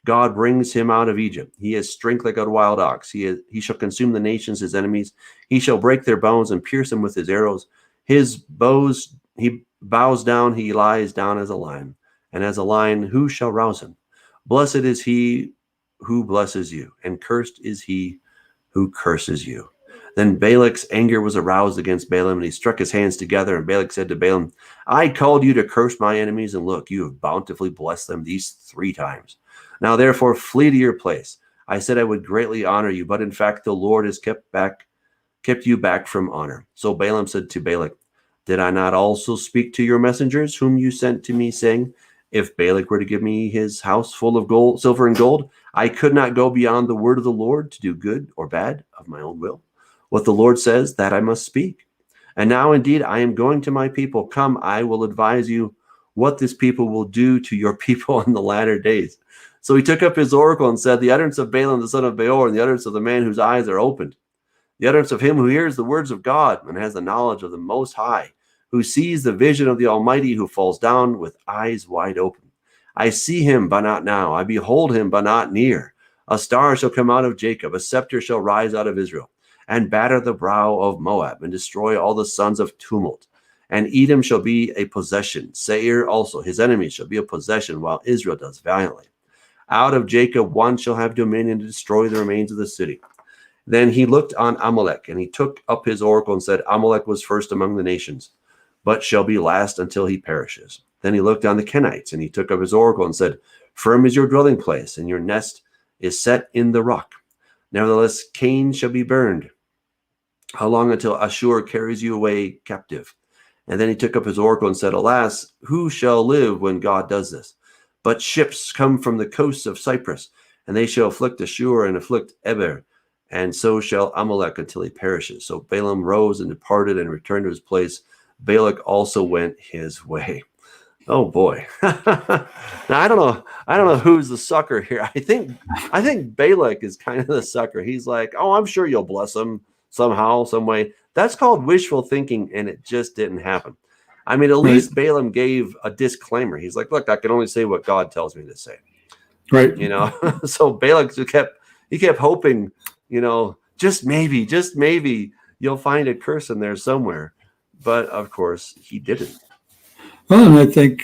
God brings him out of Egypt. He has strength like a wild ox. He shall consume the nations, his enemies. He shall break their bones and pierce them with his arrows. His bows, he bows down, he lies down as a lion. And as a lion, who shall rouse him? Blessed is he who blesses you, and cursed is he who curses you. Then Balak's anger was aroused against Balaam, and he struck his hands together. And Balak said to Balaam, I called you to curse my enemies, and look, you have bountifully blessed them these 3 times. Now therefore flee to your place. I said I would greatly honor you, but in fact the Lord has kept you back from honor. So Balaam said to Balak, did I not also speak to your messengers, whom you sent to me, saying, if Balak were to give me his house full of gold, silver and gold, I could not go beyond the word of the Lord to do good or bad of my own will. What the Lord says, that I must speak. And now indeed I am going to my people. Come, I will advise you what this people will do to your people in the latter days. So he took up his oracle and said, the utterance of Balaam the son of Beor, and the utterance of the man whose eyes are opened, the utterance of him who hears the words of God and has the knowledge of the Most High, who sees the vision of the Almighty, who falls down with eyes wide open. I see him, but not now. I behold him, but not near. A star shall come out of Jacob, a scepter shall rise out of Israel, and batter the brow of Moab, and destroy all the sons of tumult. And Edom shall be a possession. Seir also, his enemies, shall be a possession, while Israel does valiantly. Out of Jacob one shall have dominion to destroy the remains of the city. Then he looked on Amalek, and he took up his oracle and said, Amalek was first among the nations, but shall be last until he perishes. Then he looked on the Kenites, and he took up his oracle and said, firm is your dwelling place, and your nest is set in the rock. Nevertheless, Cain shall be burned. How long until Ashur carries you away captive? And then he took up his oracle and said, alas, who shall live when God does this? But ships come from the coasts of Cyprus, and they shall afflict Ashur and afflict Eber, and so shall Amalek until he perishes. So Balaam rose and departed and returned to his place. Balak also went his way. Oh boy. Now I don't know who's the sucker here. I think Balak is kind of the sucker. He's like, oh, I'm sure you'll bless him somehow, some way. That's called wishful thinking, and it just didn't happen. I mean, at least Balaam gave a disclaimer. He's like, look, I can only say what God tells me to say. Right. You know, so Balak kept hoping, you know, just maybe you'll find a curse in there somewhere. But of course, he didn't. Well, and I think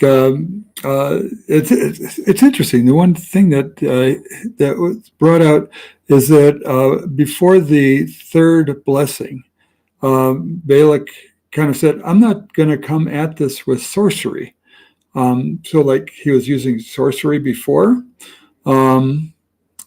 it's interesting. The one thing that was brought out is that before the third blessing, Balak kind of said, I'm not going to come at this with sorcery. So like he was using sorcery before, but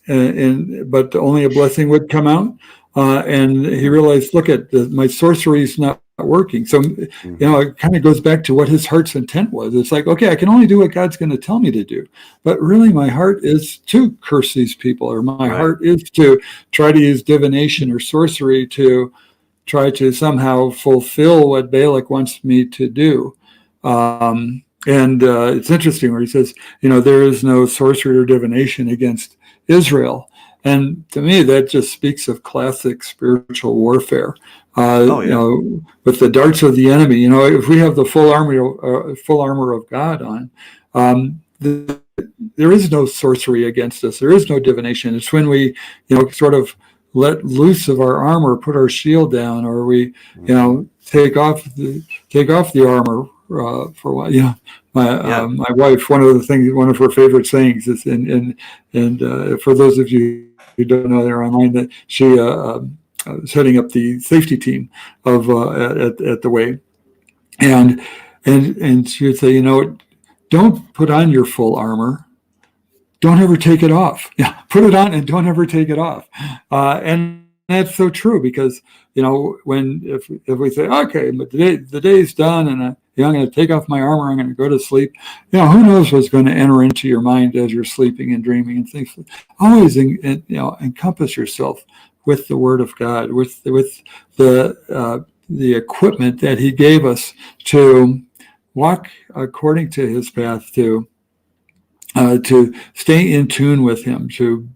only a blessing would come out. And he realized, look at my sorcery is not working. So, you know, it kind of goes back to what his heart's intent was. It's like, okay, I can only do what God's going to tell me to do. But really my heart is to curse these people, or my heart is to try to use divination or sorcery to try to somehow fulfill what Balak wants me to do. And it's interesting where he says, you know, there is no sorcery or divination against Israel. And to me, that just speaks of classic spiritual warfare. You know, with the darts of the enemy. You know, if we have the full armor of God on, there is no sorcery against us. There is no divination. It's when we, you know, sort of let loose of our armor, put our shield down, or we, you know, take off the armor for a while. You know, my wife, one of her favorite sayings is, and for those of you who don't know, they're online, that she setting up the safety team of at the Way, and she would say, you know, don't put on your full armor. Don't ever take it off. Yeah, put it on and don't ever take it off. And that's so true because, when if we say, okay, but the day's done and I'm going to take off my armor, I'm going to go to sleep. Who knows what's going to enter into your mind as you're sleeping and dreaming and things. Always, encompass yourself with the Word of God, with the equipment that He gave us to walk according to His path, to stay in tune with Him, to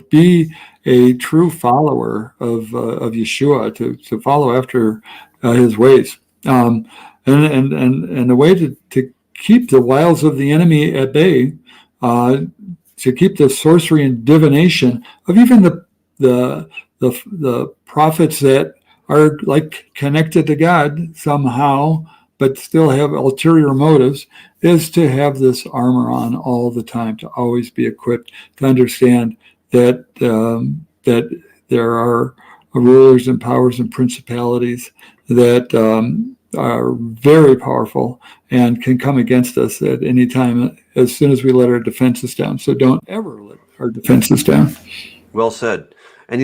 be a true follower of Yeshua, to follow after His ways, and the way to keep the wiles of the enemy at bay, to keep the sorcery and divination of even the prophets that are like connected to God somehow, but still have ulterior motives, is to have this armor on all the time, to always be equipped, to understand that there are rulers and powers and principalities that are very powerful and can come against us at any time as soon as we let our defenses down. So don't ever let our defenses down. Well said. And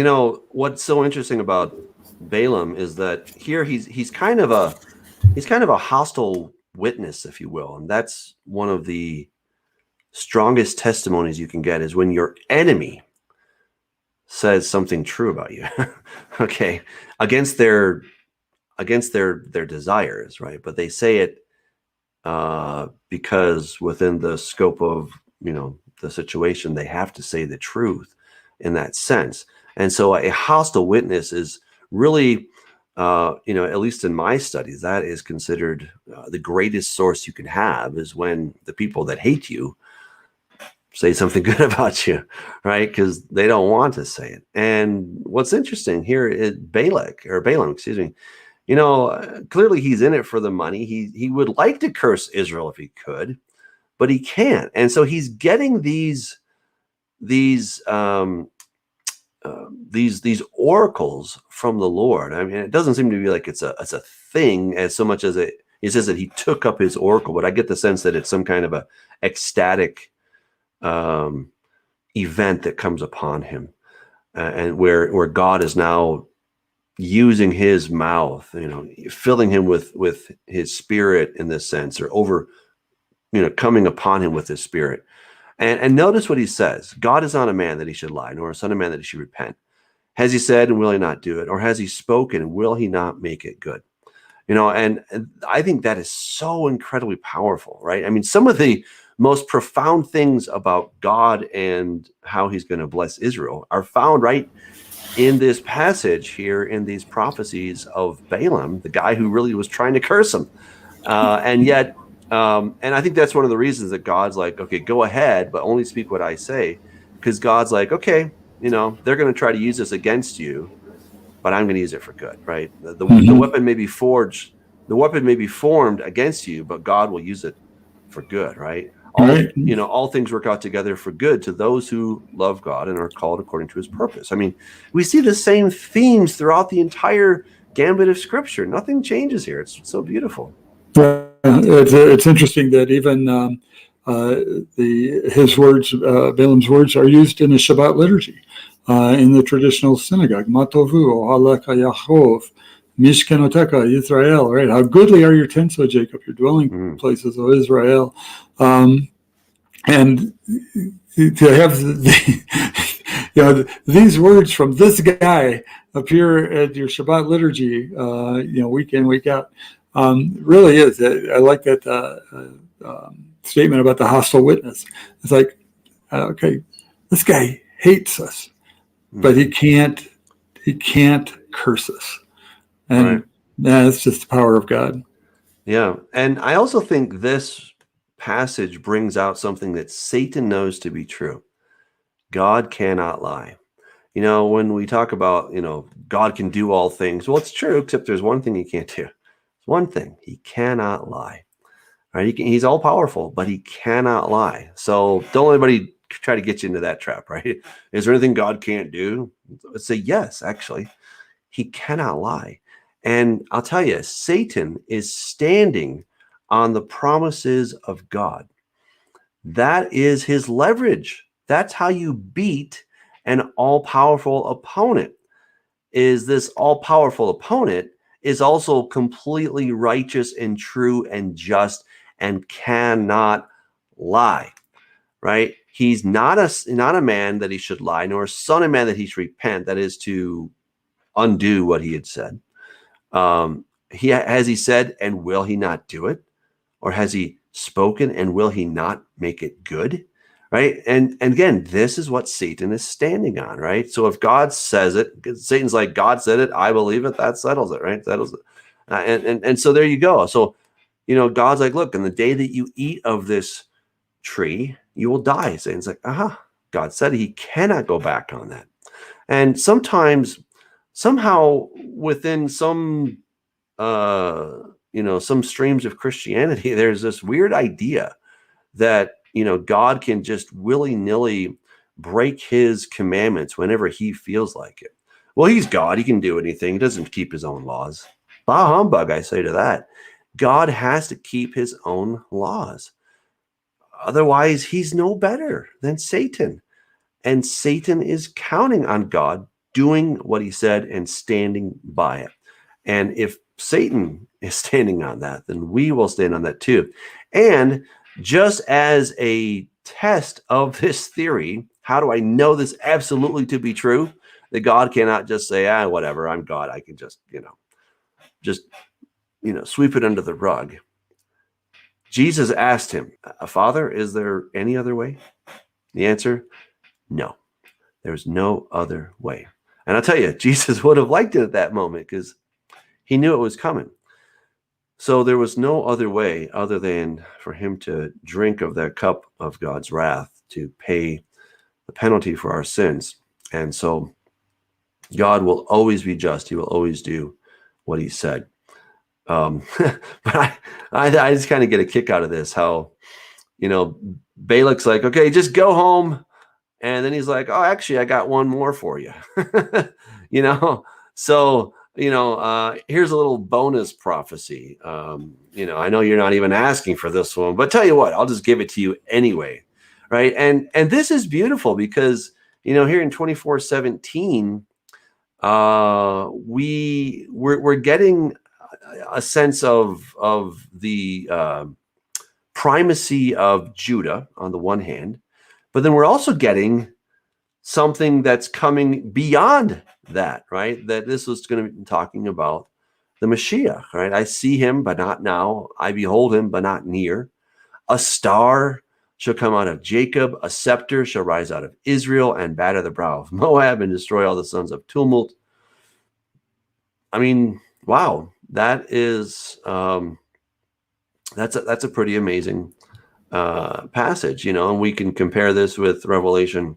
what's so interesting about Balaam is that here he's kind of a hostile witness, if you will, and that's one of the strongest testimonies you can get, is when your enemy says something true about you. Okay, against their desires, right? But they say it because within the scope of the situation, they have to say the truth in that sense. And so a hostile witness is really, at least in my studies, that is considered the greatest source you can have, is when the people that hate you say something good about you, right? Because they don't want to say it. And what's interesting here is Balaam, excuse me. Clearly he's in it for the money. He would like to curse Israel if he could, but he can't. And so he's getting these oracles from the Lord. I mean, it doesn't seem to be like it's a thing as so much as he says that he took up his oracle, but I get the sense that it's some kind of a ecstatic event that comes upon him, and where God is now using his mouth, filling him with his spirit in this sense, or over, coming upon him with his spirit. And notice what he says: God is not a man that he should lie, nor a son of man that he should repent. Has he said, and will he not do it? Or has he spoken, and will he not make it good? And I think that is so incredibly powerful, right? I mean, some of the most profound things about God and how he's going to bless Israel are found right in this passage here, in these prophecies of Balaam, the guy who really was trying to curse him. And I think that's one of the reasons that God's like, okay, go ahead, but only speak what I say. Because God's like, okay, they're going to try to use this against you, but I'm going to use it for good, right? The weapon may be forged, the weapon may be formed against you, but God will use it for good, right? All things work out together for good to those who love God and are called according to his purpose. I mean, we see the same themes throughout the entire gambit of Scripture. Nothing changes here. It's so beautiful. It's interesting that even his words, Balaam's words, are used in the Shabbat liturgy, in the traditional synagogue. Matovu, Ohaleka Yaakov, Mishkenoteka, Israel, right? How goodly are your tents, O Jacob, your dwelling places, O Israel. And to have these words from this guy appear at your Shabbat liturgy, week in, week out, really is. I like that statement about the hostile witness. It's like, okay, this guy hates us, but he can't curse us. And that's just the power of God. Yeah. And I also think this passage brings out something that Satan knows to be true. God cannot lie. When we talk about, God can do all things, well, it's true, except there's one thing he can't do. One thing: he cannot lie. Right? He's all powerful, but he cannot lie. So don't let anybody try to get you into that trap, right? Is there anything God can't do? Let's say yes, actually. He cannot lie. And I'll tell you, Satan is standing on the promises of God. That is his leverage. That's how you beat an all-powerful opponent. is this all-powerful opponent is also completely righteous and true and just and cannot lie, right? He's not a man that he should lie, nor a son of man that he should repent, that is to undo what he had said. Has he said, and will he not do it? Or has he spoken, and will he not make it good? Right? And again, this is what Satan is standing on, right? So if God says it, Satan's like, God said it, I believe it, that settles it, right? Settles it. And so there you go. So, God's like, look, in the day that you eat of this tree, you will die. Satan's like, God said he cannot go back on that. And sometimes, somehow within some, some streams of Christianity, there's this weird idea that, God can just willy-nilly break his commandments whenever he feels like it. Well, he's God. He can do anything. He doesn't keep his own laws. Bah humbug, I say to that. God has to keep his own laws. Otherwise, he's no better than Satan. And Satan is counting on God doing what he said and standing by it. And if Satan is standing on that, then we will stand on that too. And just as a test of this theory, how do I know this absolutely to be true? That God cannot just say, whatever, I'm God. I can just sweep it under the rug. Jesus asked him, Father, is there any other way? The answer, no, there's no other way. And I'll tell you, Jesus would have liked it at that moment because he knew it was coming. So there was no other way other than for him to drink of that cup of God's wrath to pay the penalty for our sins. And so God will always be just. He will always do what he said. But I just kind of get a kick out of this, how, Balak's like, okay, just go home. And then he's like, oh, actually, I got one more for you. So, here's a little bonus prophecy. I know you're not even asking for this one, but tell you what, I'll just give it to you anyway. Right. And this is beautiful because, here in 24:17, we're getting a sense of the primacy of Judah on the one hand, but then we're also getting something that's coming beyond that, right? That this was going to be talking about the Mashiach, right? I see him, but not now. I behold him, but not near. A star shall come out of Jacob. A scepter shall rise out of Israel and batter the brow of Moab and destroy all the sons of tumult. I mean, wow, that is that's a pretty amazing passage, and we can compare this with Revelation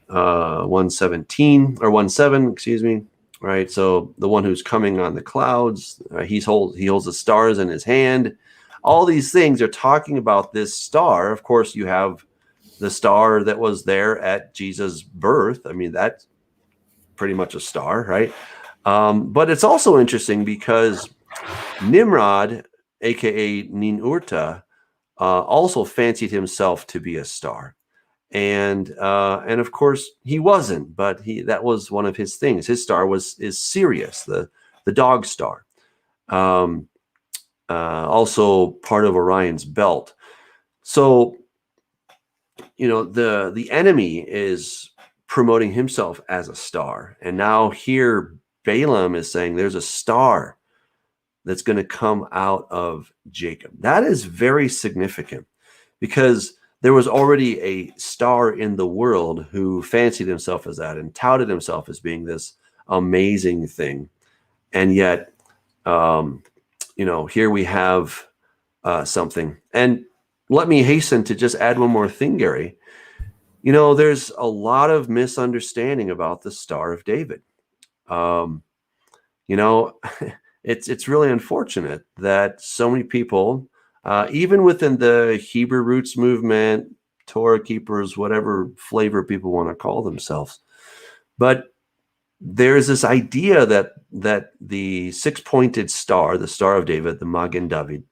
1:17 or 1:7, excuse me, right? So the one who's coming on the clouds, he holds the stars in his hand. All these things are talking about this star. Of course, you have the star that was there at Jesus' birth. I mean, that's pretty much a star, right? But it's also interesting because Nimrod, aka Ninurta, also fancied himself to be a star. And of course he wasn't, but that was one of his things. His star is Sirius, the dog star. Also part of Orion's belt. So, the enemy is promoting himself as a star. And now here Balaam is saying there's a star that's going to come out of Jacob. That is very significant because there was already a star in the world who fancied himself as that and touted himself as being this amazing thing. And yet, here we have something. And let me hasten to just add one more thing, Gary. There's a lot of misunderstanding about the Star of David. It's really unfortunate that so many people, even within the Hebrew roots movement, Torah keepers, whatever flavor people want to call themselves, but there's this idea that the six-pointed star, the Star of David, the Magen David,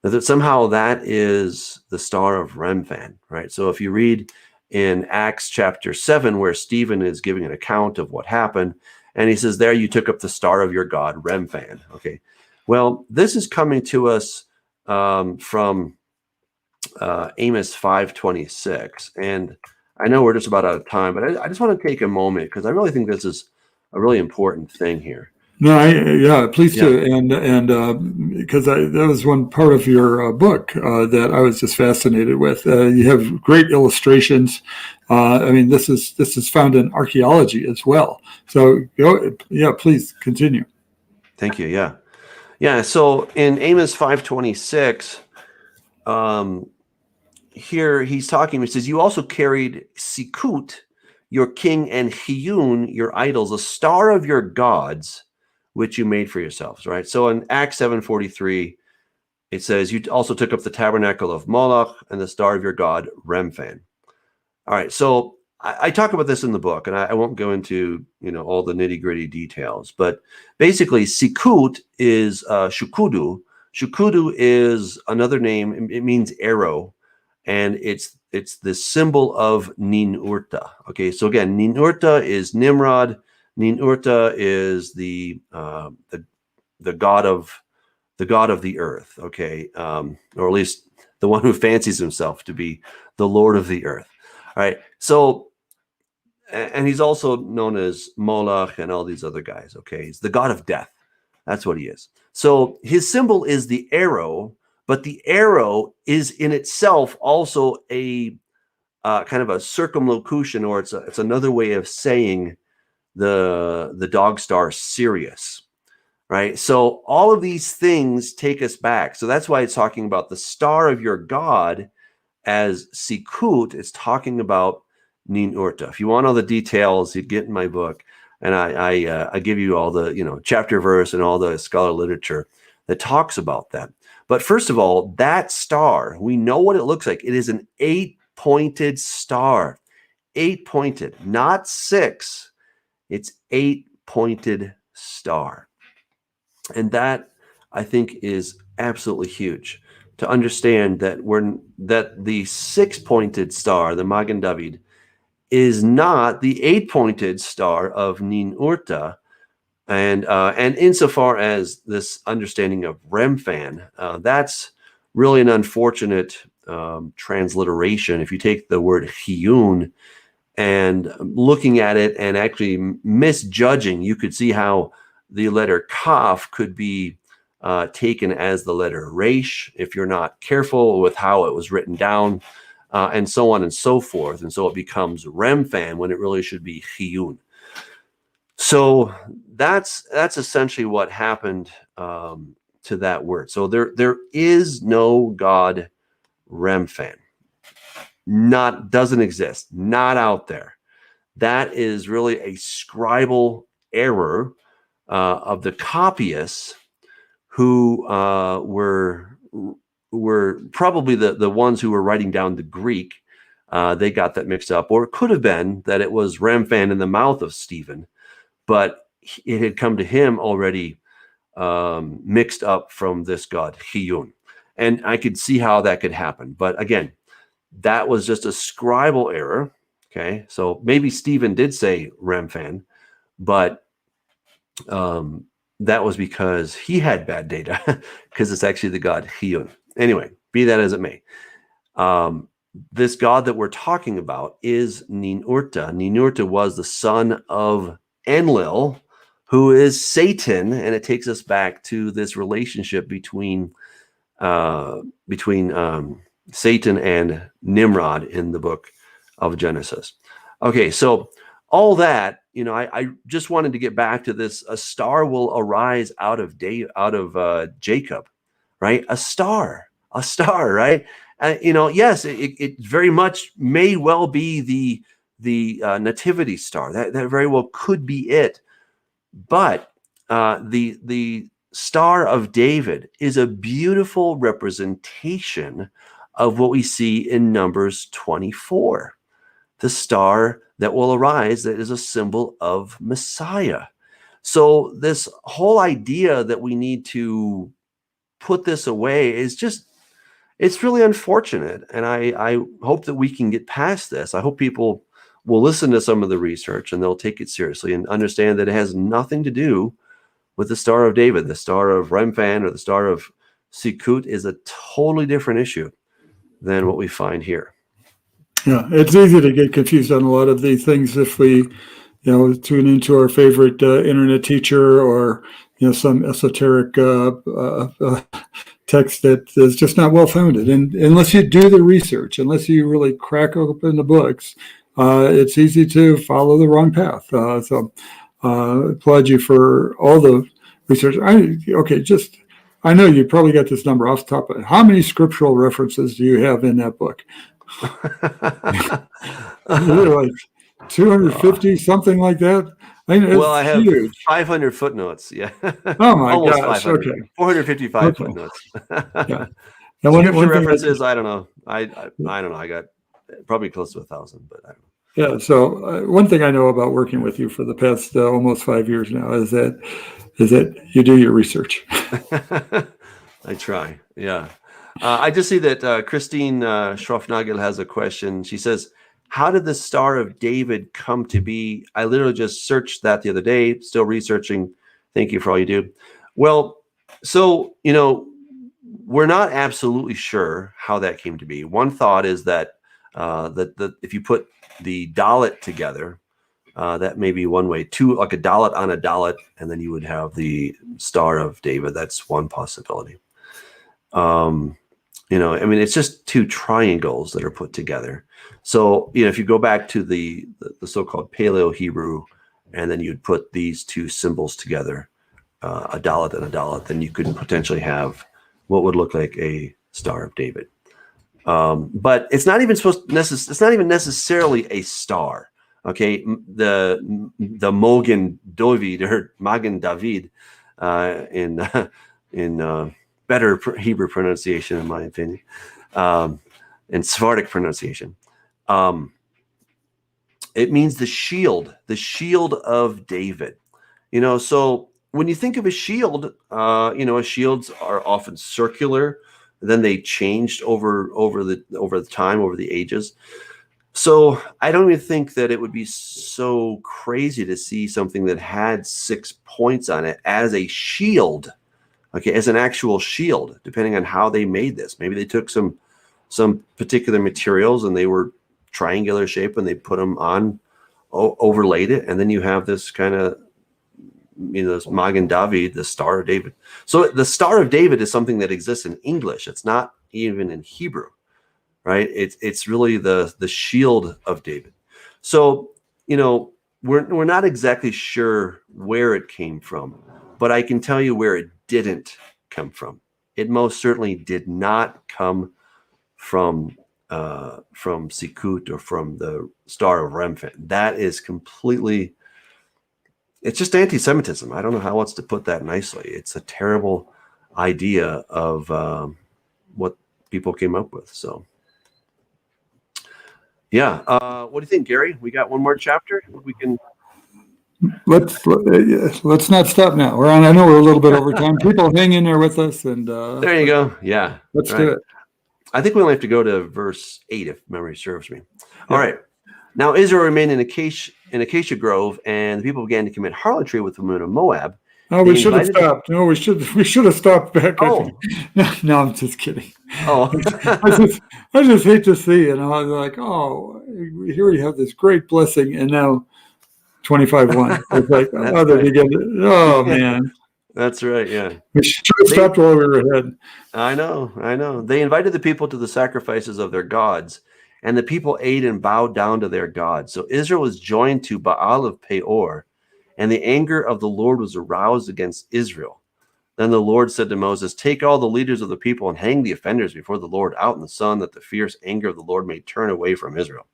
that somehow that is the Star of Remphan, right? So if you read in Acts chapter 7, where Stephen is giving an account of what happened, And he says, there you took up the star of your God, Remphan. Okay. Well, this is coming to us from Amos 5:26. And I know we're just about out of time, but I just want to take a moment because I really think this is a really important thing here. No, please do, and because that was one part of your book that I was just fascinated with. You have great illustrations. I mean, this is found in archaeology as well. So, please continue. Thank you. Yeah. So in Amos 5:26, here he's talking. He says, "You also carried Sikut, your king, and Hiyun, your idols, a star of your gods, which you made for yourselves." Right. So in Acts 7:43, it says, "You also took up the tabernacle of Moloch and the star of your god, Remphan." All right. So I talk about this in the book, and I won't go into all the nitty gritty details, but basically, Sikut is Shukudu. Shukudu is another name. It means arrow, and it's the symbol of Ninurta. Okay. So again, Ninurta is Nimrod. Ninurta is the god of the earth. Okay, or at least the one who fancies himself to be the Lord of the earth. All right. So, and he's also known as Moloch and all these other guys. Okay. He's the god of death. That's what he is. So his symbol is the arrow, but the arrow is in itself also a kind of a circumlocution, or it's another way of saying the dog star Sirius. Right. So all of these things take us back. So that's why it's talking about the star of your God as Sikut. It's talking about Ninurta. If you want all the details, you get in my book, and I give you all the chapter verse and all the scholar literature that talks about that. But first of all, that star, we know what it looks like. It is an 8-pointed star, 8-pointed, not 6. It's 8-pointed star. And that, I think, is absolutely huge to understand that the 6-pointed star, the Magen David, is not the 8-pointed star of Ninurta. And insofar as this understanding of Remphan, that's really an unfortunate transliteration. If you take the word Hiyun and looking at it and actually misjudging, you could see how the letter Kaf could be taken as the letter Resh if you're not careful with how it was written down, and so on and so forth. And so it becomes Remphan when it really should be Hiyun. So that's essentially what happened to that word. So there is no God Remphan. Doesn't exist. Not out there. That is really a scribal error of the copyists, who were probably the ones who were writing down the Greek. They got that mixed up, or it could have been that it was Remphan in the mouth of Stephen, but it had come to him already mixed up from this god Hiyun. And I could see how that could happen. But again, that was just a scribal error. Okay, so maybe Stephen did say Remphan, but that was because he had bad data, because it's actually the god Hiyun. Anyway, be that as it may, this god that we're talking about is Ninurta. Ninurta was the son of Enlil, who is Satan, and it takes us back to this relationship between Satan and Nimrod in the book of Genesis. Okay, so all that, I just wanted to get back to this. A star will arise out of Jacob, right? A star, right? Yes, it very much may well be the nativity star. That very well could be it. But the Star of David is a beautiful representation of what we see in Numbers 24. The star that will arise, that is a symbol of Messiah. So this whole idea that we need to put this away is it's really unfortunate. And I hope that we can get past this. I hope people will listen to some of the research and they'll take it seriously and understand that it has nothing to do with the Star of David. The Star of Remphan or the Star of Sikut is a totally different issue than what we find here. Yeah, it's easy to get confused on a lot of these things if we, tune into our favorite internet teacher or some esoteric text that is just not well founded. And unless you do the research, unless you really crack open the books, it's easy to follow the wrong path. So applaud you for all the research. I know you probably got this number off the top of it. How many scriptural references do you have in that book? Like 250, something like that. I have huge. 500 footnotes. Yeah. Oh my Almost gosh. 500. Okay. Okay. 455 footnotes. Yeah. Now, scripture references, I don't know. I don't know. I got probably close to 1,000, but I don't know. Yeah. So one thing I know about working with you for the past almost 5 years now is that you do your research. I try. Yeah. I just see that Christine Schroffnagel has a question. She says, how did the Star of David come to be? I literally just searched that the other day, still researching. Thank you for all you do. Well, so, we're not absolutely sure how that came to be. One thought is that if you put the dalet together, that may be one way. Two, like a dalet on a dalet, and then you would have the Star of David. That's one possibility. It's just two triangles that are put together. So, if you go back to the so-called Paleo-Hebrew, and then you'd put these two symbols together, a dalet and a dalet, then you could potentially have what would look like a Star of David. But it's not even it's not even necessarily a star. Okay, the Mogen David or Magen David in better Hebrew pronunciation, in my opinion, and Sephardic pronunciation. It means the shield of David. So when you think of a shield, shields are often circular. Then they changed over the time, over the ages. So I don't even think that it would be so crazy to see something that had 6 points on it as a shield. Okay, as an actual shield, depending on how they made this. Maybe they took some particular materials and they were triangular shape and they put them on, overlaid it, and then you have this kind of, this Magen David, the Star of David. So the Star of David is something that exists in English. It's not even in Hebrew, right? It's really the shield of David. So, we're not exactly sure where it came from, but I can tell you where it didn't come from. It most certainly did not come from Sikut or from the Star of Remphan. That is completely, it's just anti-Semitism. I don't know how else to put that nicely. It's a terrible idea of what people came up with. So, yeah. What do you think, Gary? We got one more chapter. We can. Let's not stop now. I know we're a little bit over time. People hang in there with us, and there you go. Yeah, let's do it. I think we only have to go to verse 8 if memory serves me. All right. Now Israel remained in Acacia Grove, and the people began to commit harlotry with the women of Moab. Oh, we should have stopped. No, we should have stopped back. Oh. No, I'm just kidding. Oh. I just hate to see it. I was like, oh, here we have this great blessing, and now 25-1. It's like, oh man. That's right, yeah. We should have stopped while we were ahead. I know. They invited the people to the sacrifices of their gods, and the people ate and bowed down to their gods. So Israel was joined to Baal of Peor, and the anger of the Lord was aroused against Israel. Then the Lord said to Moses, take all the leaders of the people and hang the offenders before the Lord out in the sun, that the fierce anger of the Lord may turn away from Israel.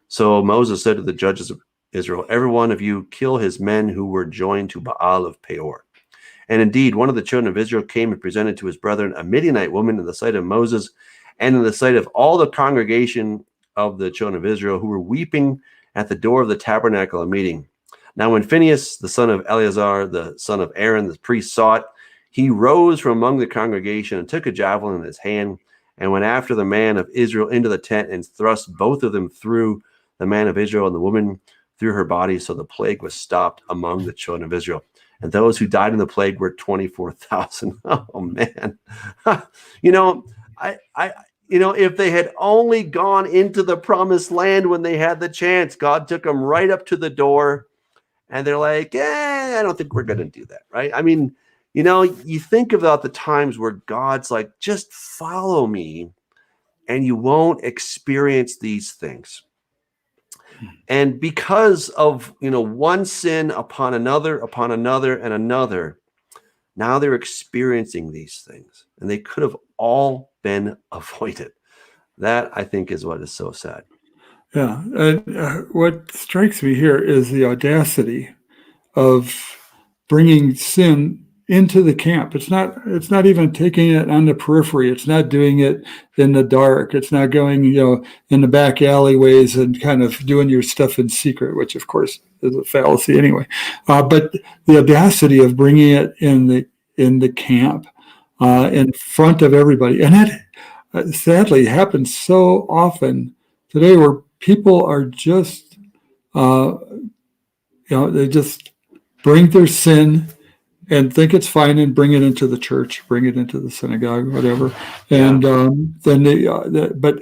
So Moses said to the judges of Israel, every one of you kill his men who were joined to Baal of Peor. And indeed, one of the children of Israel came and presented to his brethren a Midianite woman in the sight of Moses and in the sight of all the congregation of the children of Israel, who were weeping at the door of the tabernacle of meeting. Now when Phinehas, the son of Eleazar, the son of Aaron, the priest, saw it, he rose from among the congregation and took a javelin in his hand and went after the man of Israel into the tent and thrust both of them through the man of Israel and the woman through her body. So the plague was stopped among the children of Israel. And those who died in the plague were 24,000. Oh man. If they had only gone into the promised land when they had the chance, God took them right up to the door, and they're like, I don't think we're going to do that. Right. I mean, you think about the times where God's like, just follow me and you won't experience these things. And because of, one sin upon another, and another, now they're experiencing these things, and they could have all been avoided. That, I think, is what is so sad. Yeah. And what strikes me here is the audacity of bringing sin into the camp. It's not even taking it on the periphery. It's not doing it in the dark. It's not going, in the back alleyways and kind of doing your stuff in secret, which of course is a fallacy anyway. But the audacity of bringing it in the camp, in front of everybody. And that sadly happens so often today, where people are just, they just bring their sin and think it's fine and bring it into the church, bring it into the synagogue, whatever. And then but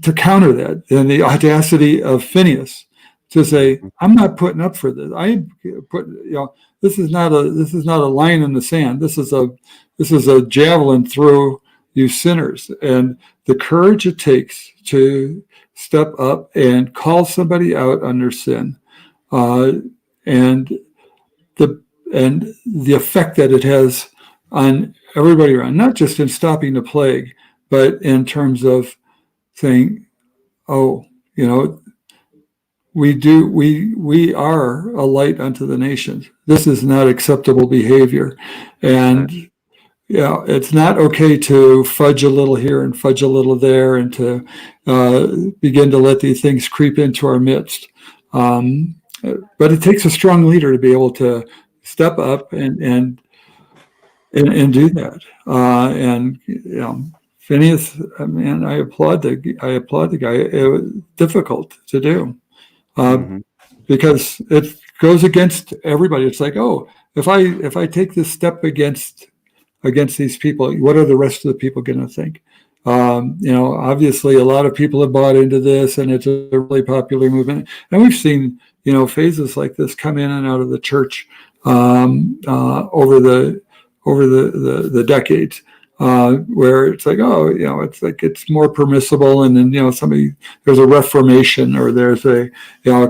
to counter that, then the audacity of Phineas to say, I'm not putting up for this. This is not a line in the sand. This is a javelin through you sinners. And the courage it takes to step up and call somebody out on their sin, and the effect that it has on everybody around, not just in stopping the plague, but in terms of saying, we are a light unto the nations. This is not acceptable behavior. And it's not okay to fudge a little here and fudge a little there, and to begin to let these things creep into our midst. But it takes a strong leader to be able to step up and do that. Phineas, man, I applaud the guy. It was difficult to do, because it goes against everybody. It's like, if I take this step against these people, what are the rest of the people going to think? Obviously a lot of people have bought into this, and it's a really popular movement. And we've seen, phases like this come in and out of the church over the decades, where it's like, it's more permissible, and then there's a reformation, or there's a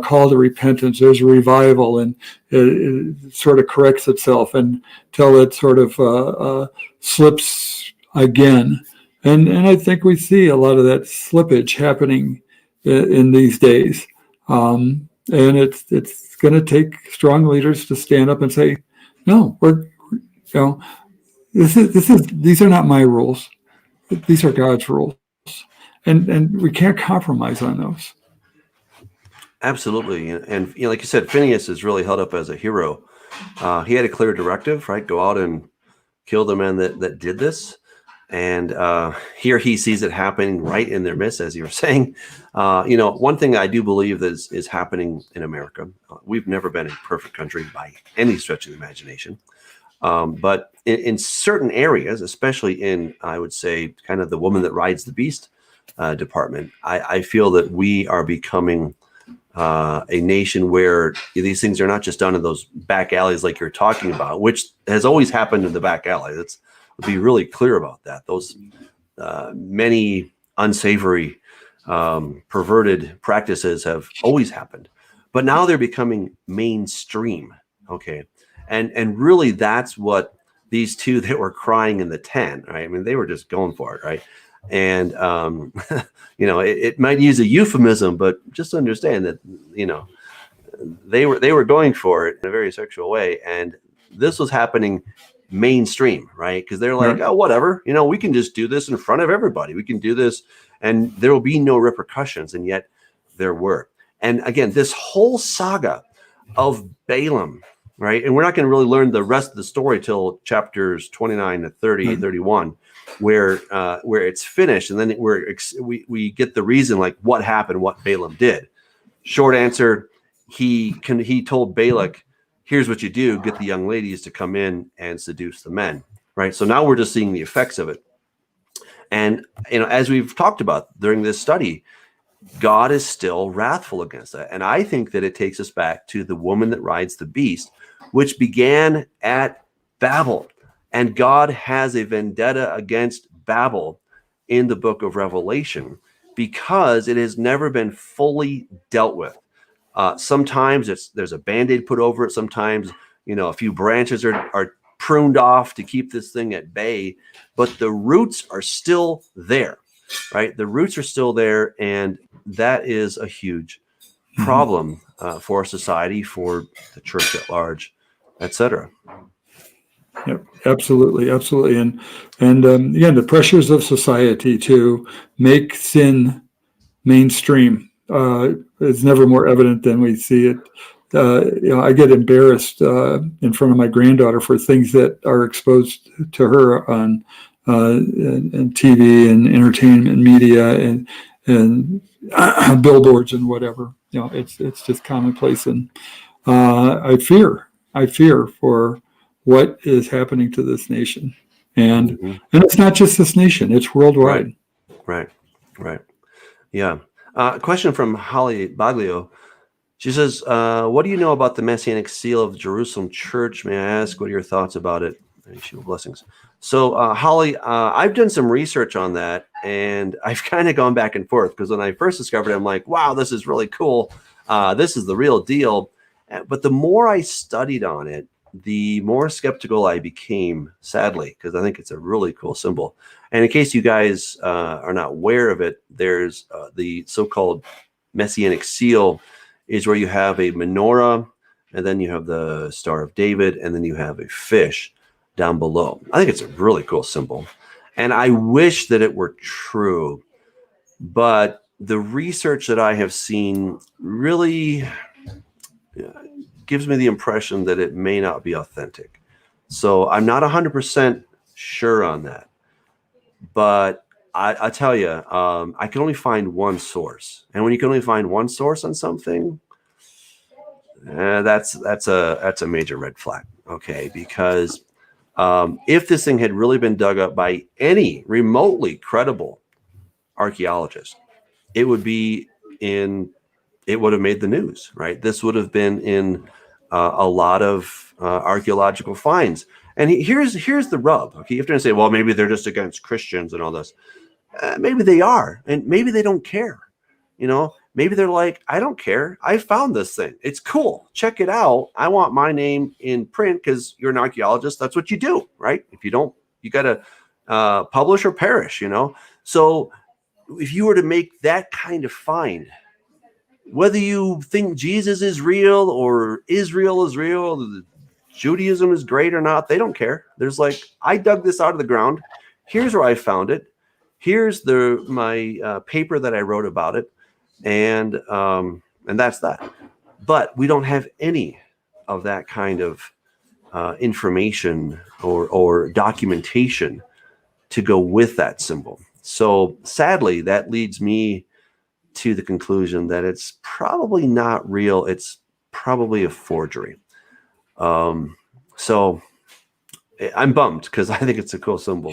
call to repentance, there's a revival, and it sort of corrects itself until it sort of slips again. And I think we see a lot of that slippage happening in these days. And it's going to take strong leaders to stand up and say, no, these are not my rules. These are God's rules. And we can't compromise on those. Absolutely. And like you said, Phineas is really held up as a hero. He had a clear directive, right? Go out and kill the men that did this. And here he sees it happening right in their midst, as you were saying. One thing I do believe that is happening in America, we've never been a perfect country by any stretch of the imagination. But in certain areas, especially in, I would say, kind of the woman that rides the beast department, I feel that we are becoming a nation where these things are not just done in those back alleys like you're talking about, which has always happened in the back alley. Let's be really clear about that. Those many unsavory, perverted practices have always happened, but now they're becoming mainstream. Okay. And really that's what these two that were crying in the tent, right? I mean, they were just going for it. Right. And, it might use a euphemism, but just understand that, they were going for it in a very sexual way. And this was happening mainstream, right? Because they're like, oh, whatever, we can just do this in front of everybody. We can do this and there will be no repercussions. And yet there were. And again, this whole saga of Balaam right? And we're not going to really learn the rest of the story till chapters 29 to 30, 31, where it's finished, and then we get the reason, like what happened, what Balaam did. Short answer, he told Balak, here's what you do: get the young ladies to come in and seduce the men, right? So now we're just seeing the effects of it. And as we've talked about during this study, God is still wrathful against that. And I think that it takes us back to the woman that rides the beast, which began at Babel. And God has a vendetta against Babel in the book of Revelation because it has never been fully dealt with. Sometimes there's a Band-Aid put over it. Sometimes, a few branches are pruned off to keep this thing at bay, but the roots are still there, right? The roots are still there, and that is a huge problem for society, for the church at large, etc. Yep, absolutely, and again, the pressures of society to make sin mainstream is never more evident than we see it. I get embarrassed in front of my granddaughter for things that are exposed to her on and TV and entertainment media and billboards and whatever. It's just commonplace, and I fear for what is happening to this nation, and it's not just this nation; it's worldwide. Right. Yeah. Question from Holly Baglio. She says, what do you know about the Messianic seal of the Jerusalem church? May I ask, what are your thoughts about it? Blessings. So, Holly, I've done some research on that, and I've kind of gone back and forth, because when I first discovered it, I'm like, wow, this is really cool. This is the real deal. But the more I studied on it, the more skeptical I became, sadly, because I think it's a really cool symbol. And in case you guys are not aware of it, there's the so-called Messianic seal is where you have a menorah, and then you have the Star of David, and then you have a fish down below. I think it's a really cool symbol. And I wish that it were true, but the research that I have seen really gives me the impression that it may not be authentic. So I'm not 100% sure on that. But I tell you, I can only find one source. And when you can only find one source on something, that's a major red flag. Okay, because if this thing had really been dug up by any remotely credible archaeologist, it would have made the news, right? This would have been in a lot of archaeological finds. And here's the rub. Okay, you have to say, well, maybe they're just against Christians and all this. Maybe they are, and maybe they don't care. Maybe they're like, I don't care. I found this thing. It's cool. Check it out. I want my name in print because you're an archaeologist. That's what you do, right? If you don't, you got to publish or perish, So if you were to make that kind of find, whether you think Jesus is real or Israel is real, Judaism is great or not, they don't care. There's like, I dug this out of the ground. Here's where I found it. Here's my paper that I wrote about it. And that's that. But we don't have any of that kind of information or documentation to go with that symbol. So sadly, that leads me to the conclusion that it's probably not real. It's probably a forgery. So I'm bummed because I think it's a cool symbol,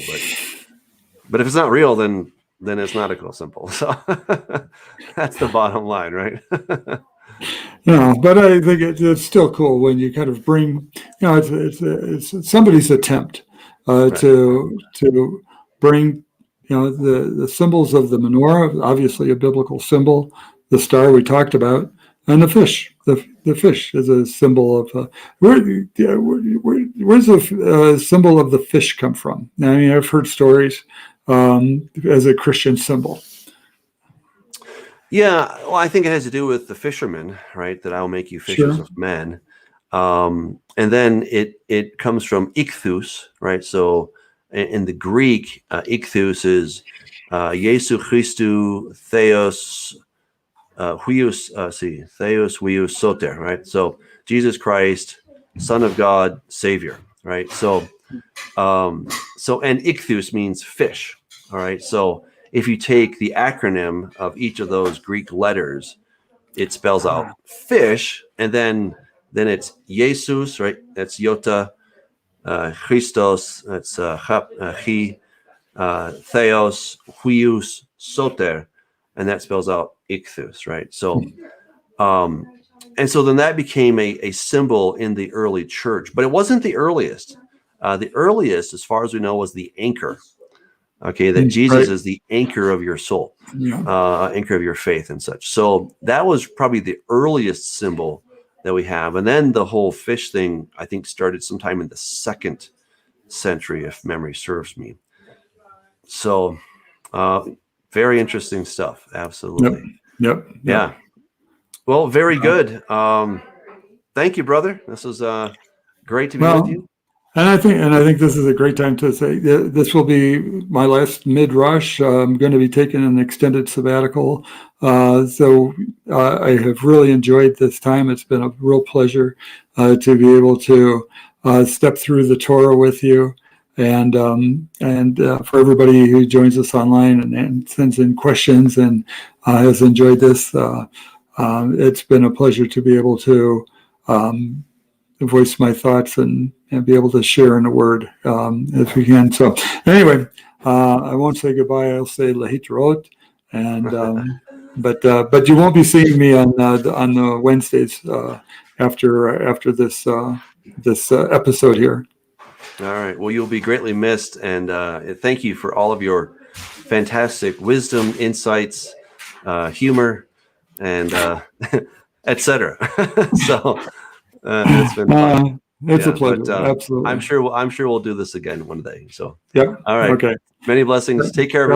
but if it's not real, then it's not a cool symbol. So that's the bottom line, right? But I think it's still cool when you kind of bring, it's somebody's attempt right. to bring, the symbols of the menorah, obviously a biblical symbol, the star we talked about, and the fish. The fish is a symbol of where's the symbol of the fish come from? I mean, I've heard stories as a Christian symbol. Yeah, well, I think it has to do with the fishermen, right? That I'll make you fishers of men. And then it comes from ichthus, right? So in the Greek, ichthus is Jesu Christu Theos Huios Theos Huios Soter, right? So Jesus Christ, Son of God, Savior, right? So and ichthus means fish, all right? So if you take the acronym of each of those Greek letters, it spells out fish, and then it's Jesus, right? That's Yota, Christos, that's Chi, Theos, Huios, Soter, and that spells out ichthus, right? So, and so then that became a symbol in the early church, but it wasn't the earliest. The earliest, as far as we know, was the anchor. Okay, that Jesus is the anchor of your soul, anchor of your faith and such. So that was probably the earliest symbol that we have. And then the whole fish thing, I think, started sometime in the 2nd century, if memory serves me. So very interesting stuff. Absolutely. Yep. Yeah. Well, very good. Thank you, brother. This was great to be with you. And I think this is a great time to say this will be my last midrash. I'm going to be taking an extended sabbatical. So I have really enjoyed this time. It's been a real pleasure to be able to step through the Torah with you. And for everybody who joins us online and sends in questions and has enjoyed this, it's been a pleasure to be able to voice my thoughts and be able to share in a word if we can. So anyway, I won't say goodbye. I'll say lahitrot, and but you won't be seeing me on the Wednesdays after this episode here. All right. Well, you'll be greatly missed, and thank you for all of your fantastic wisdom, insights, humor, and etc. So it's been fun. It's a pleasure. Absolutely. I'm sure we'll do this again one day. So yeah. All right. Okay. Many blessings. Take care of